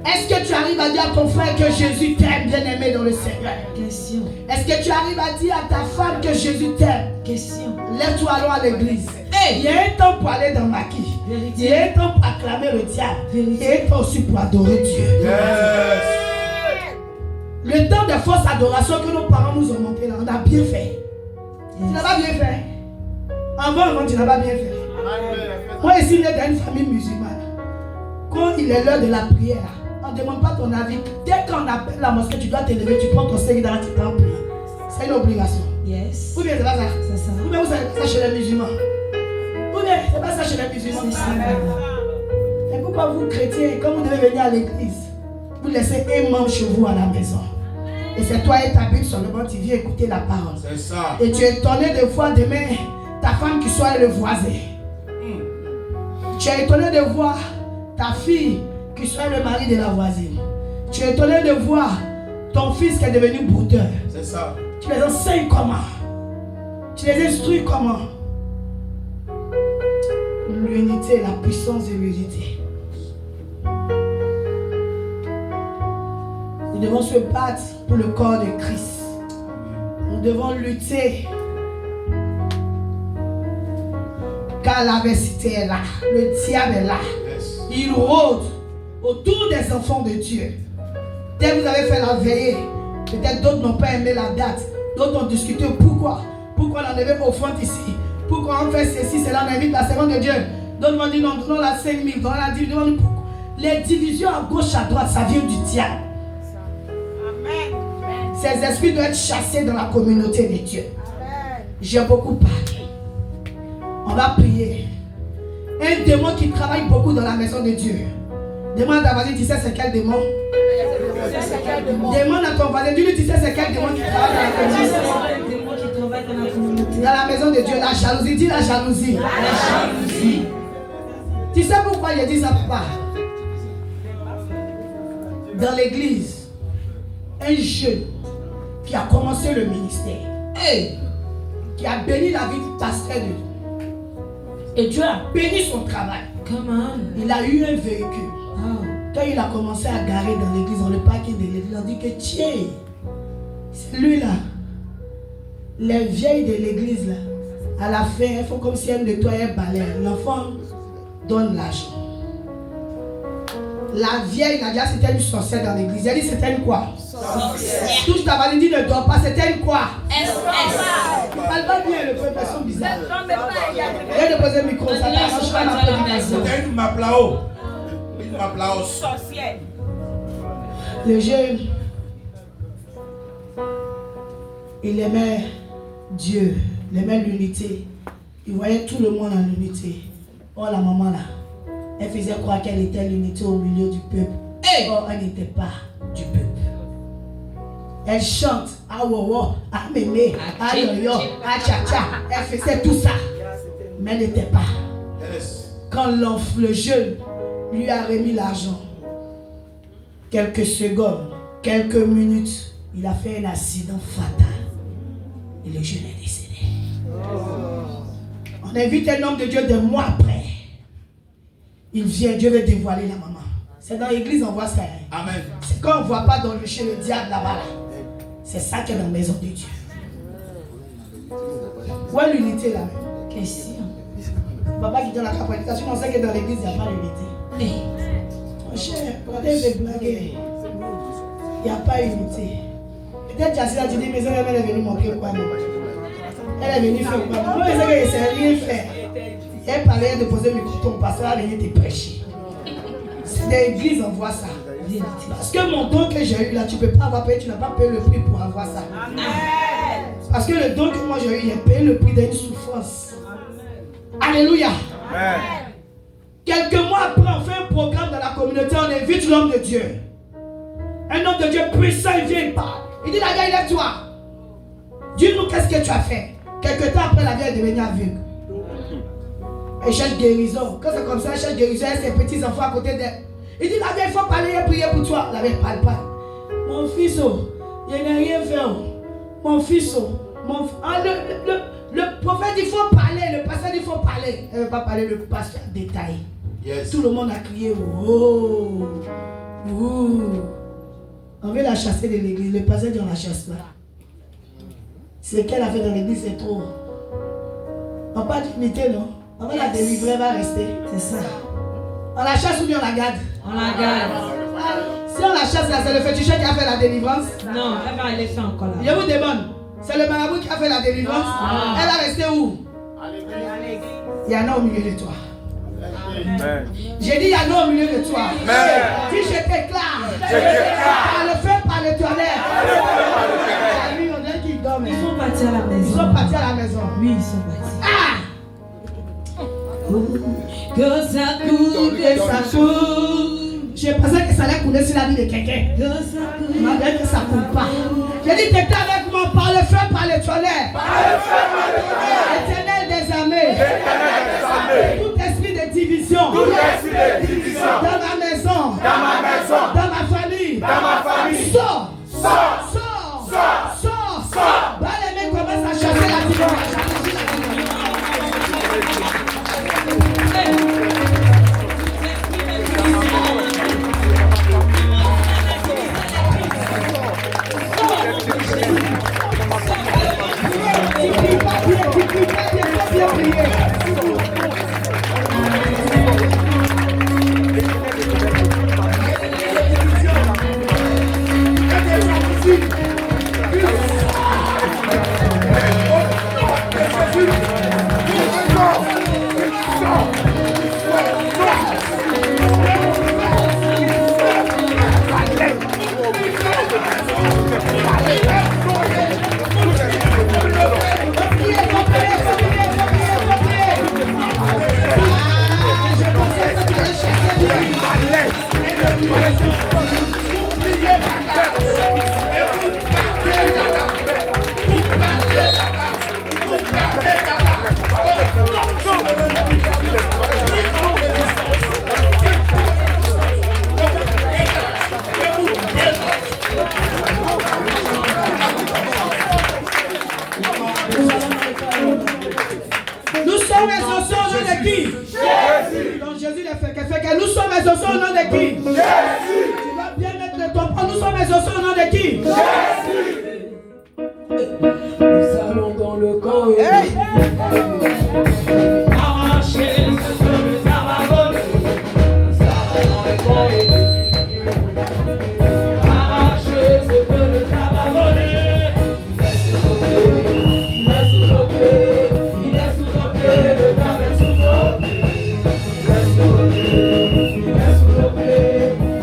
Est-ce que tu arrives à dire à ton frère que Jésus t'aime, bien-aimé dans le Seigneur? Question. Est-ce que tu arrives à dire à ta femme que Jésus t'aime? Question. Lève-toi alors à l'église. Il y a un temps pour aller dans Maquis. Il y a un temps pour acclamer le diable. Il y a un temps aussi pour adorer Dieu. Yes. Le temps de fausse adoration que nos parents nous ont montré là, on a bien fait. Tu n'as pas bien fait. Avant, tu n'as pas bien fait. Moi ici, il est dans une famille musulmane. Quand il est l'heure de la prière, on ne demande pas ton avis. Dès qu'on appelle la mosquée, tu dois te lever, tu prends ton série dans la petite prière. C'est une obligation. Yes. Ou bien c'est pas ça? C'est ça. Ou bien vous savez pas ça chez les musulmans? Ou bien c'est pas ça chez les musulmans? C'est ça. Et pourquoi vous, chrétiens, quand vous devez venir à l'église, vous laissez un membre chez vous à la maison? Et c'est toi et ta Bible seulement, tu viens écouter la parole. C'est ça. Et tu es étonné de voir demain ta femme qui soit le voisin. Tu es étonné de voir ta fille qui soit le mari de la voisine. Tu es étonné de voir ton fils qui est devenu brouteur. C'est ça. Tu les enseignes comment? Tu les instruis comment? L'unité, la puissance de l'unité. Nous devons se battre pour le corps de Christ. Nous devons lutter. Car l'adversité est là. Le diable est là. Yes. Il rôde autour des enfants de Dieu. Dès que vous avez fait la veillée, peut-être d'autres n'ont pas aimé la date. D'autres ont discuté pourquoi. Pourquoi on enlevait vos offrandes ici? Pourquoi on fait ceci, cela, on invite la servante de Dieu. D'autres vont dire non, donnons la 5 000, donnons la 10 000. Les divisions à gauche, à droite, ça vient du diable. Ces esprits doivent être chassés dans la communauté de Dieu. J'ai beaucoup parlé. On va prier. Un démon qui travaille beaucoup dans la maison de Dieu. Demande à ta voisine, tu sais c'est quel démon? Demande à ton voisin, dis-lui, tu sais c'est quel démon qui travaille dans la communauté? Dans la maison de Dieu, la jalousie. Dis la jalousie. La jalousie. Tu sais pourquoi il dit ça, papa? dans l'église, un jeune qui a commencé le ministère, qui a béni la vie du pasteur de Dieu. Et Dieu a béni son travail. Come on. Il a eu un véhicule. Quand il a commencé à garer dans l'église, dans le parking de l'église, on dit que tiens, c'est lui-là. Les vieilles de l'église, là, à la fin, elles font comme si elles nettoyaient un balai. L'enfant donne l'argent. La vieille, Nadia, c'était une sorcière dans l'église. Elle dit c'était une quoi? Sorcière. Touche ta valise, dit ne dors pas, c'était une quoi? Parle pas bien, le peuple, elles sont bizarres. Viens de poser le micro, ça n'arrange pas ma prédication. C'était une maplao. Une maplao. Sorcière. Le jeune, il aimait Dieu, il aimait l'unité. Il voyait tout le monde en unité. Oh, la maman là, elle faisait croire qu'elle était l'unité au milieu du peuple. Oh, elle n'était pas du peuple. Elle chante, ah wow, ah mémé, ah yo-yo, ah tcha-tcha. Elle faisait tout ça. Mais elle n'était pas. Quand le jeune lui a remis l'argent, quelques secondes, quelques minutes, il a fait un accident fatal. Et le jeune est décédé. On invite un homme de Dieu des mois après. Il vient, Dieu veut dévoiler la maman. C'est dans l'église on voit ça. Amen. C'est quand on ne voit pas chez le diable là-bas. C'est ça qui est dans la maison de Dieu. Où est l'unité là? Question. Papa qui donne la prédication, on sait que dans l'église il n'y a pas d'unité. Mon cher, quand elle veut blaguer, il n'y a pas d'unité. Peut-être Jassi a dit, mais elle est venue montrer quoi non? Elle est venue faire quoi non? Moi, je sais qu'elle ne sait rien faire. Elle parlait de poser le micro, ton pasteur a venu te prêcher. C'est dans l'église, on voit ça. Parce que mon don que j'ai eu là, tu ne peux pas avoir payé, tu n'as pas payé le prix pour avoir ça. Amen. Parce que le don que moi j'ai eu, j'ai payé le prix d'une souffrance. Alléluia. Amen. Quelques mois après, on fait un programme dans la communauté, on invite l'homme de Dieu. Un homme de Dieu puissant, il vient, il parle. Il dit, la vieille, lève-toi. Dis-nous qu'est-ce que tu as fait. Quelque temps après, la vieille est devenue aveugle. Elle cherche guérison. Quand c'est comme ça, elle cherche guérison, elle a ses petits-enfants à côté d'elle. Il dit, la vieille, il faut parler et prier pour toi. La vieille ne parle pas. Mon fils, je n'ai rien fait. Mon fils, le prophète, il faut parler. Le pasteur, il faut parler. Elle ne veut pas parler, le pasteur détaille. Yes. Tout le monde a crié, oh, oh. On veut la chasser de l'église. Le pasteur dit, on la chasse pas. Ce qu'elle a fait dans l'église, c'est trop. On parle d'unité, non? On va la délivrer, elle va rester. C'est ça. On la chasse ou bien on la garde? On la garde. Si on la chasse, là, c'est le féticheur qui a fait la délivrance. Non, elle va aller faire encore là. Je vous demande, c'est le marabout qui a fait la délivrance. Ah. Elle va rester où? Il y en a au milieu de toi. J'ai dit, il y en a au milieu de toi. Si je t'éclare, par le feu, par le tonnerre. Oui, on dirait qu'ils dorment. Ils sont partis à la maison. Ils sont partis à la maison. Oui, ils sont partis. Ah! Que ça coule, que ça coule. Je pensais que ça allait couler sur la vie de quelqu'un. Que ça coule. Malgré que ça ne coule pas. J'ai dit, t'es avec moi par le feu, par le tonnerre. Éternel des armées. Tout esprit de division. Dans ma maison. Dans ma famille. Sors. Bah, les mecs commencent à chasser la division. nom de qui? Jésus. Tu dois bien mettre le ton. Nous sommes exaucés au nom de qui? Jésus. Nous allons dans le camp. Arracher ce que le tabac volé. Nous allons dans le camp. Arracher ce que le tabac volé. Il est sous nos pieds. Il est sous nos pieds. Il est sous nos pieds. Le tabac est sous nos pieds. Il est sous nos pieds. Il est sous nos pieds.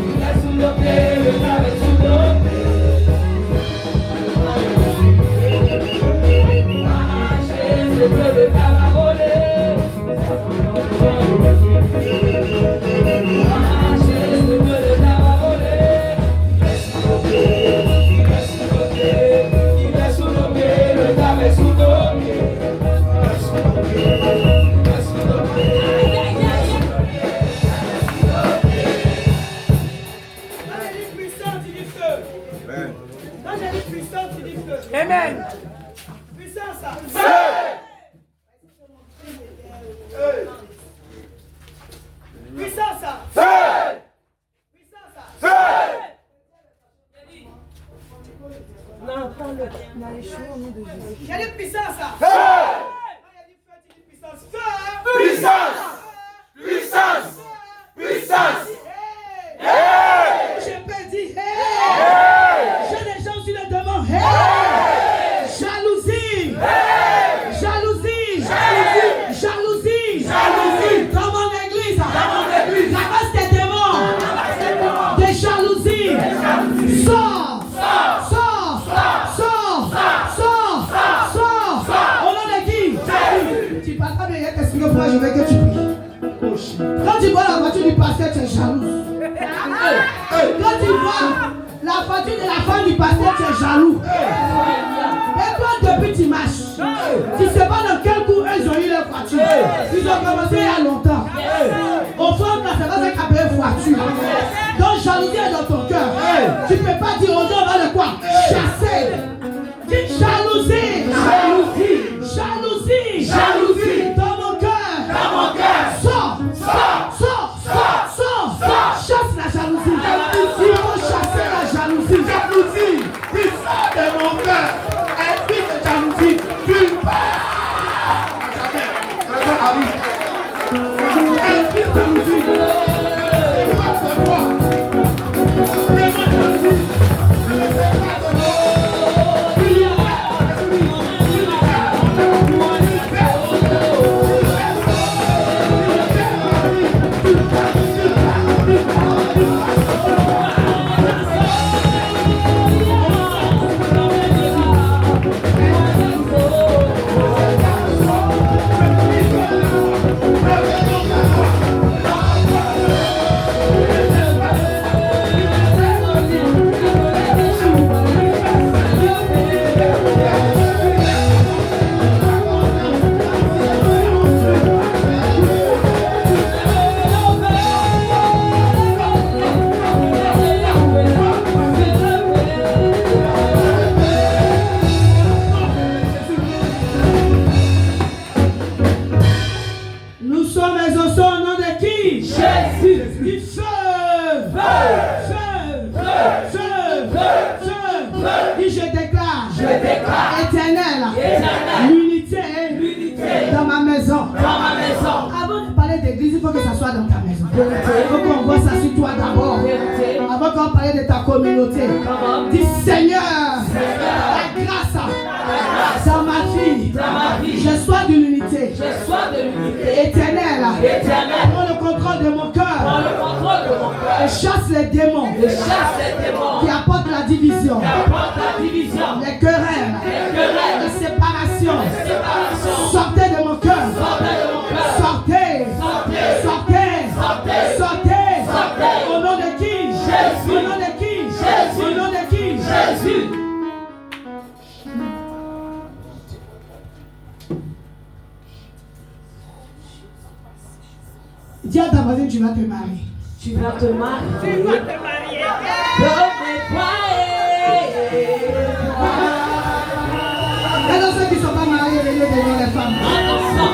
Il est sous nos pieds. Le tabac est sous nos pieds. Le tabac volé, le tabac volé, il est sous nos pieds, il est sous nos pieds, il est sous nos pieds, le tabac est sous nos pieds, il est sous nos pieds, il est sous nos pieds, aïe aïe aïe. Quand j'ai dit puissant, tu dis feu. Quand j'ai dit puissant, tu dis feu. Amen. Puissant ça. Puissance ça. Puissance ça. Non, prends-le. On a les cheveux au nom de Jésus. J'ai dit puissance ça. Quand j'ai dit feu, tu dis puissance. Feu. Puissance. Puissance. Puissance. Je peux dire j'ai des gens sur le devant. Jalousie. Jalousie. Jalousie. Jalousie. Dans mon église. Ramasse tes démons. Des jalousies. Sors. Sors. Sors. Sors. Sors. Au nom de qui? Tu parles pas de rien, t'expliques pourquoi je veux que tu pries. Quand tu vois la voiture du pasteur, tu es jalouse. Quand tu vois la voiture de la femme du pasteur, tu es jaloux. Et toi, depuis tu marches, tu sais pas dans quel coup ils ont eu leur voiture. Ils ont commencé il y a longtemps. Au fond, là, c'est pas ça qu'a payé voiture. Donc, jalousie est dans ton cœur. Tu peux pas dire aux gens, on va le quoi? Chasser. Dis jalousie. Jalousie. Jalousie. Jalousie. Dans mon cœur. Dans mon cœur. Sors. Sors. Sors. Sors. Sors. Chasse la jalousie. Il faut chasser la jalousie. Jalousie. Puissance de mon cœur. Esprit de jalousie. Tu pars. Jamais. Esprit de jalousie. Nous sommes exaucés au nom de qui? Jésus. Du feu. Dis je déclare. Éternel. L'unité. Dans ma maison. Avant de parler d'église, il faut que ça soit dans ta maison. Il faut qu'on voit ça sur toi d'abord. Avant qu'on parle de ta communauté. Dis Seigneur, la grâce dans ma vie. Je sois de l'unité. Éternel. Prends le contrôle de mon cœur. Et chasse les démons. Qui apportent la division. Les querelles. Les séparations. Sortez de mon cœur. Sortez. Au nom de qui? Jésus. Au nom de qui? Jésus. Au nom de qui? Jésus. Dis à ta voisine, tu vas te marier. Tu vas te marier. Et dans ceux qui ne sont pas mariés, venez devant les femmes. Alléluia.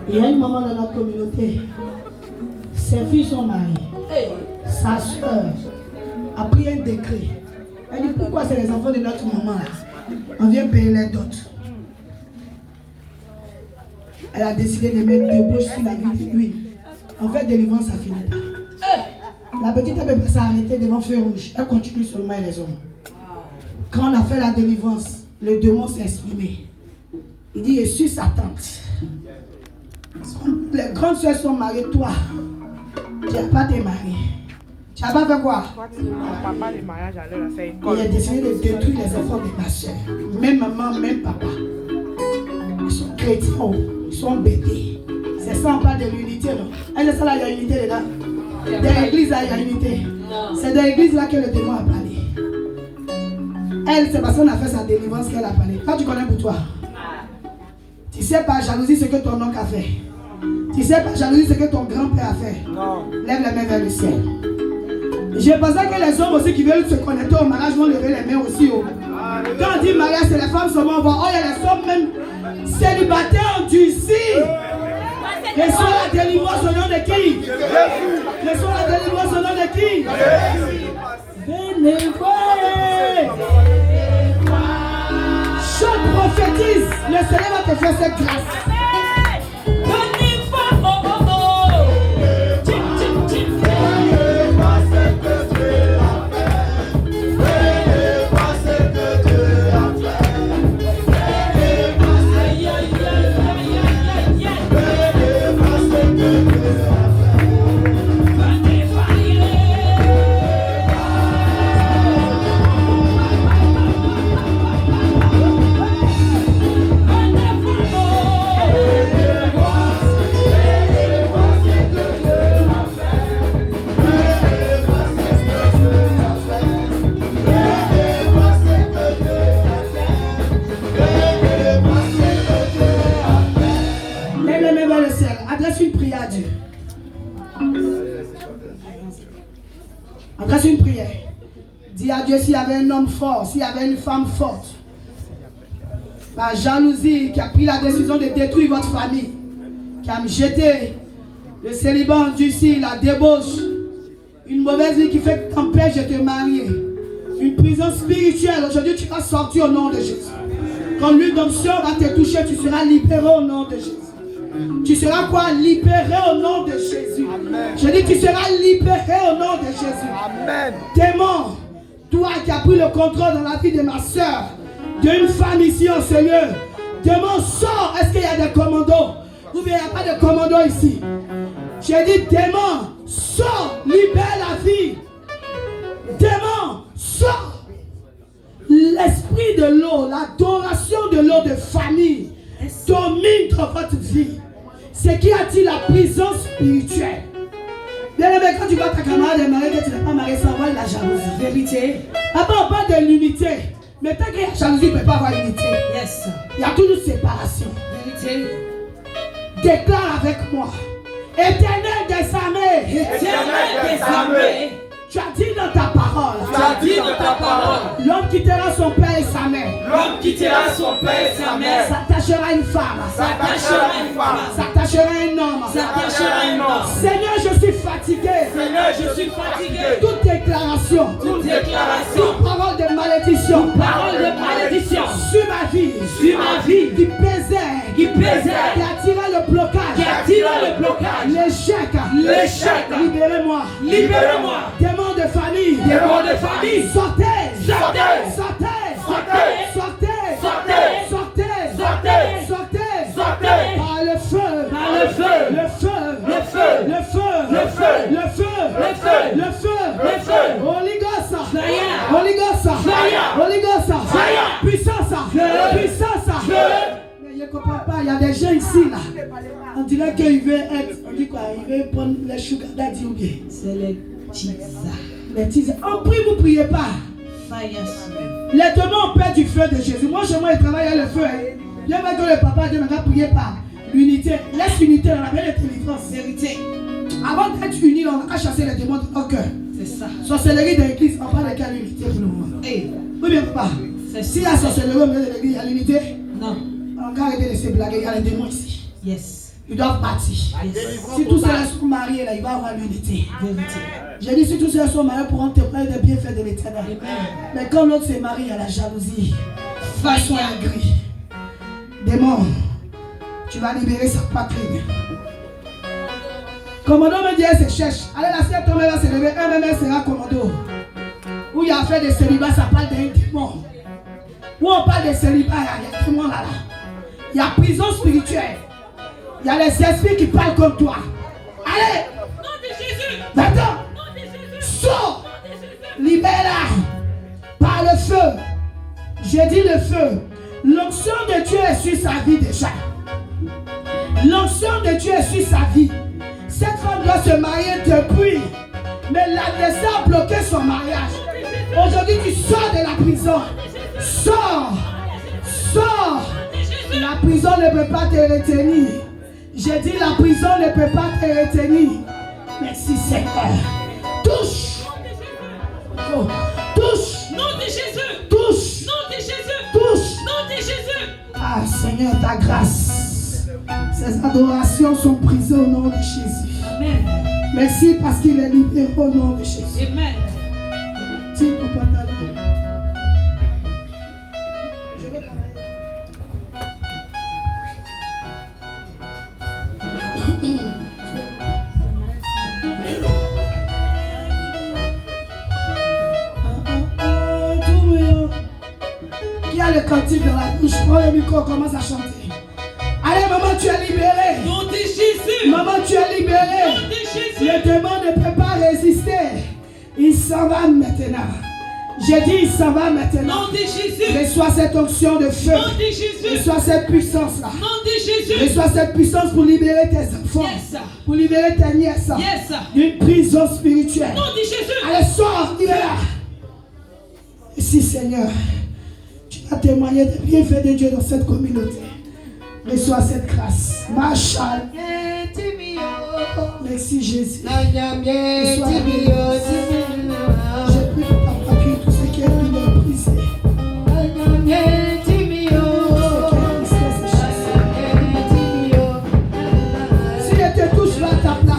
Il y a une maman dans notre communauté. Ses filles sont mariées. Sa soeur a pris un décret. Elle dit pourquoi c'est les enfants de notre maman là? On vient payer les dots. Elle a décidé de mettre deux bouches sur la vie de lui. En fait, délivrance, ça finit pas. La petite elle peut pas s'arrêter devant feu rouge. Elle continue seulement les hommes. Quand on a fait la délivrance, le démon s'est exprimé. Il dit, je suis sa tante. Les grandes soeurs sont mariées, toi. Tu n'as pas été mariée. Tu n'as pas fait quoi? Papa, le mariage allait la faire école. Il a décidé de détruire les enfants de ma soeur. Même maman, même papa. Ils sont chrétiens, ils sont bêtés. C'est ça, on parle de l'unité, non? Elle est ça là, il y a unité dedans. Dans l'église, là, il y a unité. C'est dans l'église là que le démon a parlé. Elle, c'est parce qu'on a fait sa délivrance qu'elle a parlé. Quand tu connais pour toi, tu sais pas jalousie ce que ton oncle a fait. Tu sais pas jalousie ce que ton grand-père a fait. Non. Lève les mains vers le ciel. Je pensais que les hommes aussi qui veulent se connecter au mariage vont lever les mains aussi. Oh. Quand on dit mariage, c'est les femmes seulement. Oh, il y a les hommes même célibataires endurcis. Reçois la délivrance au nom de qui? Reçois la délivrance au nom de qui? Venez voir. Je prophétise, le Seigneur va te faire cette grâce. Adresse une prière. Dis à Dieu s'il y avait un homme fort, s'il y avait une femme forte, par jalousie, qui a pris la décision de détruire votre famille, qui a jeté le célibat endurci, la débauche, une mauvaise vie qui fait que t'empêche de te marier, une prison spirituelle. Aujourd'hui, tu vas sortir au nom de Jésus. Quand l'huile d'onction va te toucher, tu seras libéré au nom de Jésus. Tu seras quoi? Libéré au nom de Jésus. Amen. Je dis tu seras libéré au nom de Jésus. Amen. Démon, toi qui as pris le contrôle dans la vie de ma soeur, d'une femme ici au Seigneur, démon, sors. Est-ce qu'il y a des commandos? Ou bien il n'y a pas de commandos ici? J'ai dit démon, sors, libère la vie. Démon, sors. L'esprit de l'eau, l'adoration de l'eau de famille domine dans votre vie. C'est qui a-t-il la prison spirituelle? Bien aimé, quand tu vois ta camarade mariée, que tu n'es pas marié sans voir la jalousie. Vérité. Après, on parle de l'unité. Mais tant qu'il y a jalousie, il ne peut pas avoir unité. Yes. Il y a toujours séparation. Vérité. Déclare avec moi. Éternel des armées. Éternel des armées. Tu as dit dans ta parole. Tu as dit dans ta parole. L'homme quittera son père et sa mère. L'homme quittera son père et sa mère. S'attachera à une femme. S'attachera à une femme. S'attachera à un homme. S'attachera à un homme. Seigneur, je suis fatigué. Seigneur, je suis fatigué. Toute déclaration. Toute déclaration. Toute parole de malédiction. Toute parole de malédiction. Sur ma vie. Sur ma vie. Qui pesait. Qui pesait. Qui attirait le blocage. Qui attirait le blocage. L'échec. L'échec. Libérez-moi. Libérez-moi. Démons de famille. Démons de famille. Sortez. Sortez. Sortez. Sortez. Sortez. Sortez. Sortez. Sortez. Sortez. Par le feu. Par le feu. Le feu. Le feu. Le feu. Le feu. Le feu. Le feu. Le feu. Le feu. Holy Ghost. Fire. Holy Ghost. Fire. Holy Ghost. Fire. Puissance. Puissance. Mais je ne comprends pas. Il y a des gens ici là. On dirait qu'ils veulent être. On dit quoi? Ils veulent prendre les sugar daddy ou bien. C'est les les tisans. On prie, vous ne priez pas. Les démons ont peur du feu de Jésus. Moi, chez moi, ils travaillent avec le feu. Bien que le papa dit, maintenant, priez pas. L'unité. Laisse l'unité dans la belle délivrance. Vérité. Avant d'être unis, on n'a qu'à chasser les démons de nos cœurs. C'est ça. Sorcellerie de l'église, on parle de quelle unité pour le moment? Oui, bien, papa. Si la sorcellerie de l'église, il y a l'unité? Non. On va arrêter de se blaguer, il y a les démons ici. Yes. ils doivent partir. Si tous ceux-là sont mariés, là, il va y avoir l'unité. J'ai dit, si tous ceux-là sont mariés, pourront témoigner des bienfaits de l'Éternel. Mais quand l'autre se marie, il y a la jalousie. Façon aigrie. Démon, tu vas libérer sa patrie. Commando me dit, elle se cherche. Allez, la sœur tombe, elle va se lever. Un même, elle sera commando. Où il y a affaire de célibat, ça parle d'un démon. Où on parle de célibat, il y a des démons là. Il y a prison spirituelle. Il y a les esprits qui parlent comme toi. Allez! Nom de Jésus! Maintenant! Nom de Jésus! Sors! Libère-la! Par le feu! J'ai dit le feu. L'onction de Dieu est sur sa vie déjà. L'onction de Dieu est sur sa vie. Cette femme doit se marier depuis. Mais l'adversaire a bloqué son mariage. Aujourd'hui, tu sors de la prison. Sors! Sors! La prison ne peut pas te retenir. J'ai dit la prison ne peut pas te retenir. Merci Seigneur. Touche. Oh. Touche. Nom de Jésus. Touche. Nom de Jésus. Touche. Nom de Jésus. Ah Seigneur, ta grâce. Ces adorations sont prises au nom de Jésus. Amen. Merci parce qu'il est libéré au nom de Jésus. Amen. Tire ton pantalon. Je vais travailler. Qui a le cantique dans la bouche? Prends le micro, commence à chanter. Allez, maman, tu es libérée. Nom de Jésus. Maman, tu es libérée. Nom de Jésus. Le démon ne peut pas résister. Il s'en va maintenant. J'ai dit, il s'en va maintenant. Nom de Jésus. Reçois cette onction de feu. Nom de Jésus. Reçois cette puissance-là. Nom de Jésus. Reçois cette puissance pour libérer tes enfants. Yes. Pour libérer tes nièces. Yes. D'une prison spirituelle. Nom de Jésus. Allez, sors, libère-la. Ici, Seigneur, tu vas témoigner des bienfaits de Dieu dans cette communauté. Reçois cette grâce. Marshall. Merci Jésus. Je prie pour ta accueil tout ce qui est douleur brisé. Si elle te touche, va ta place.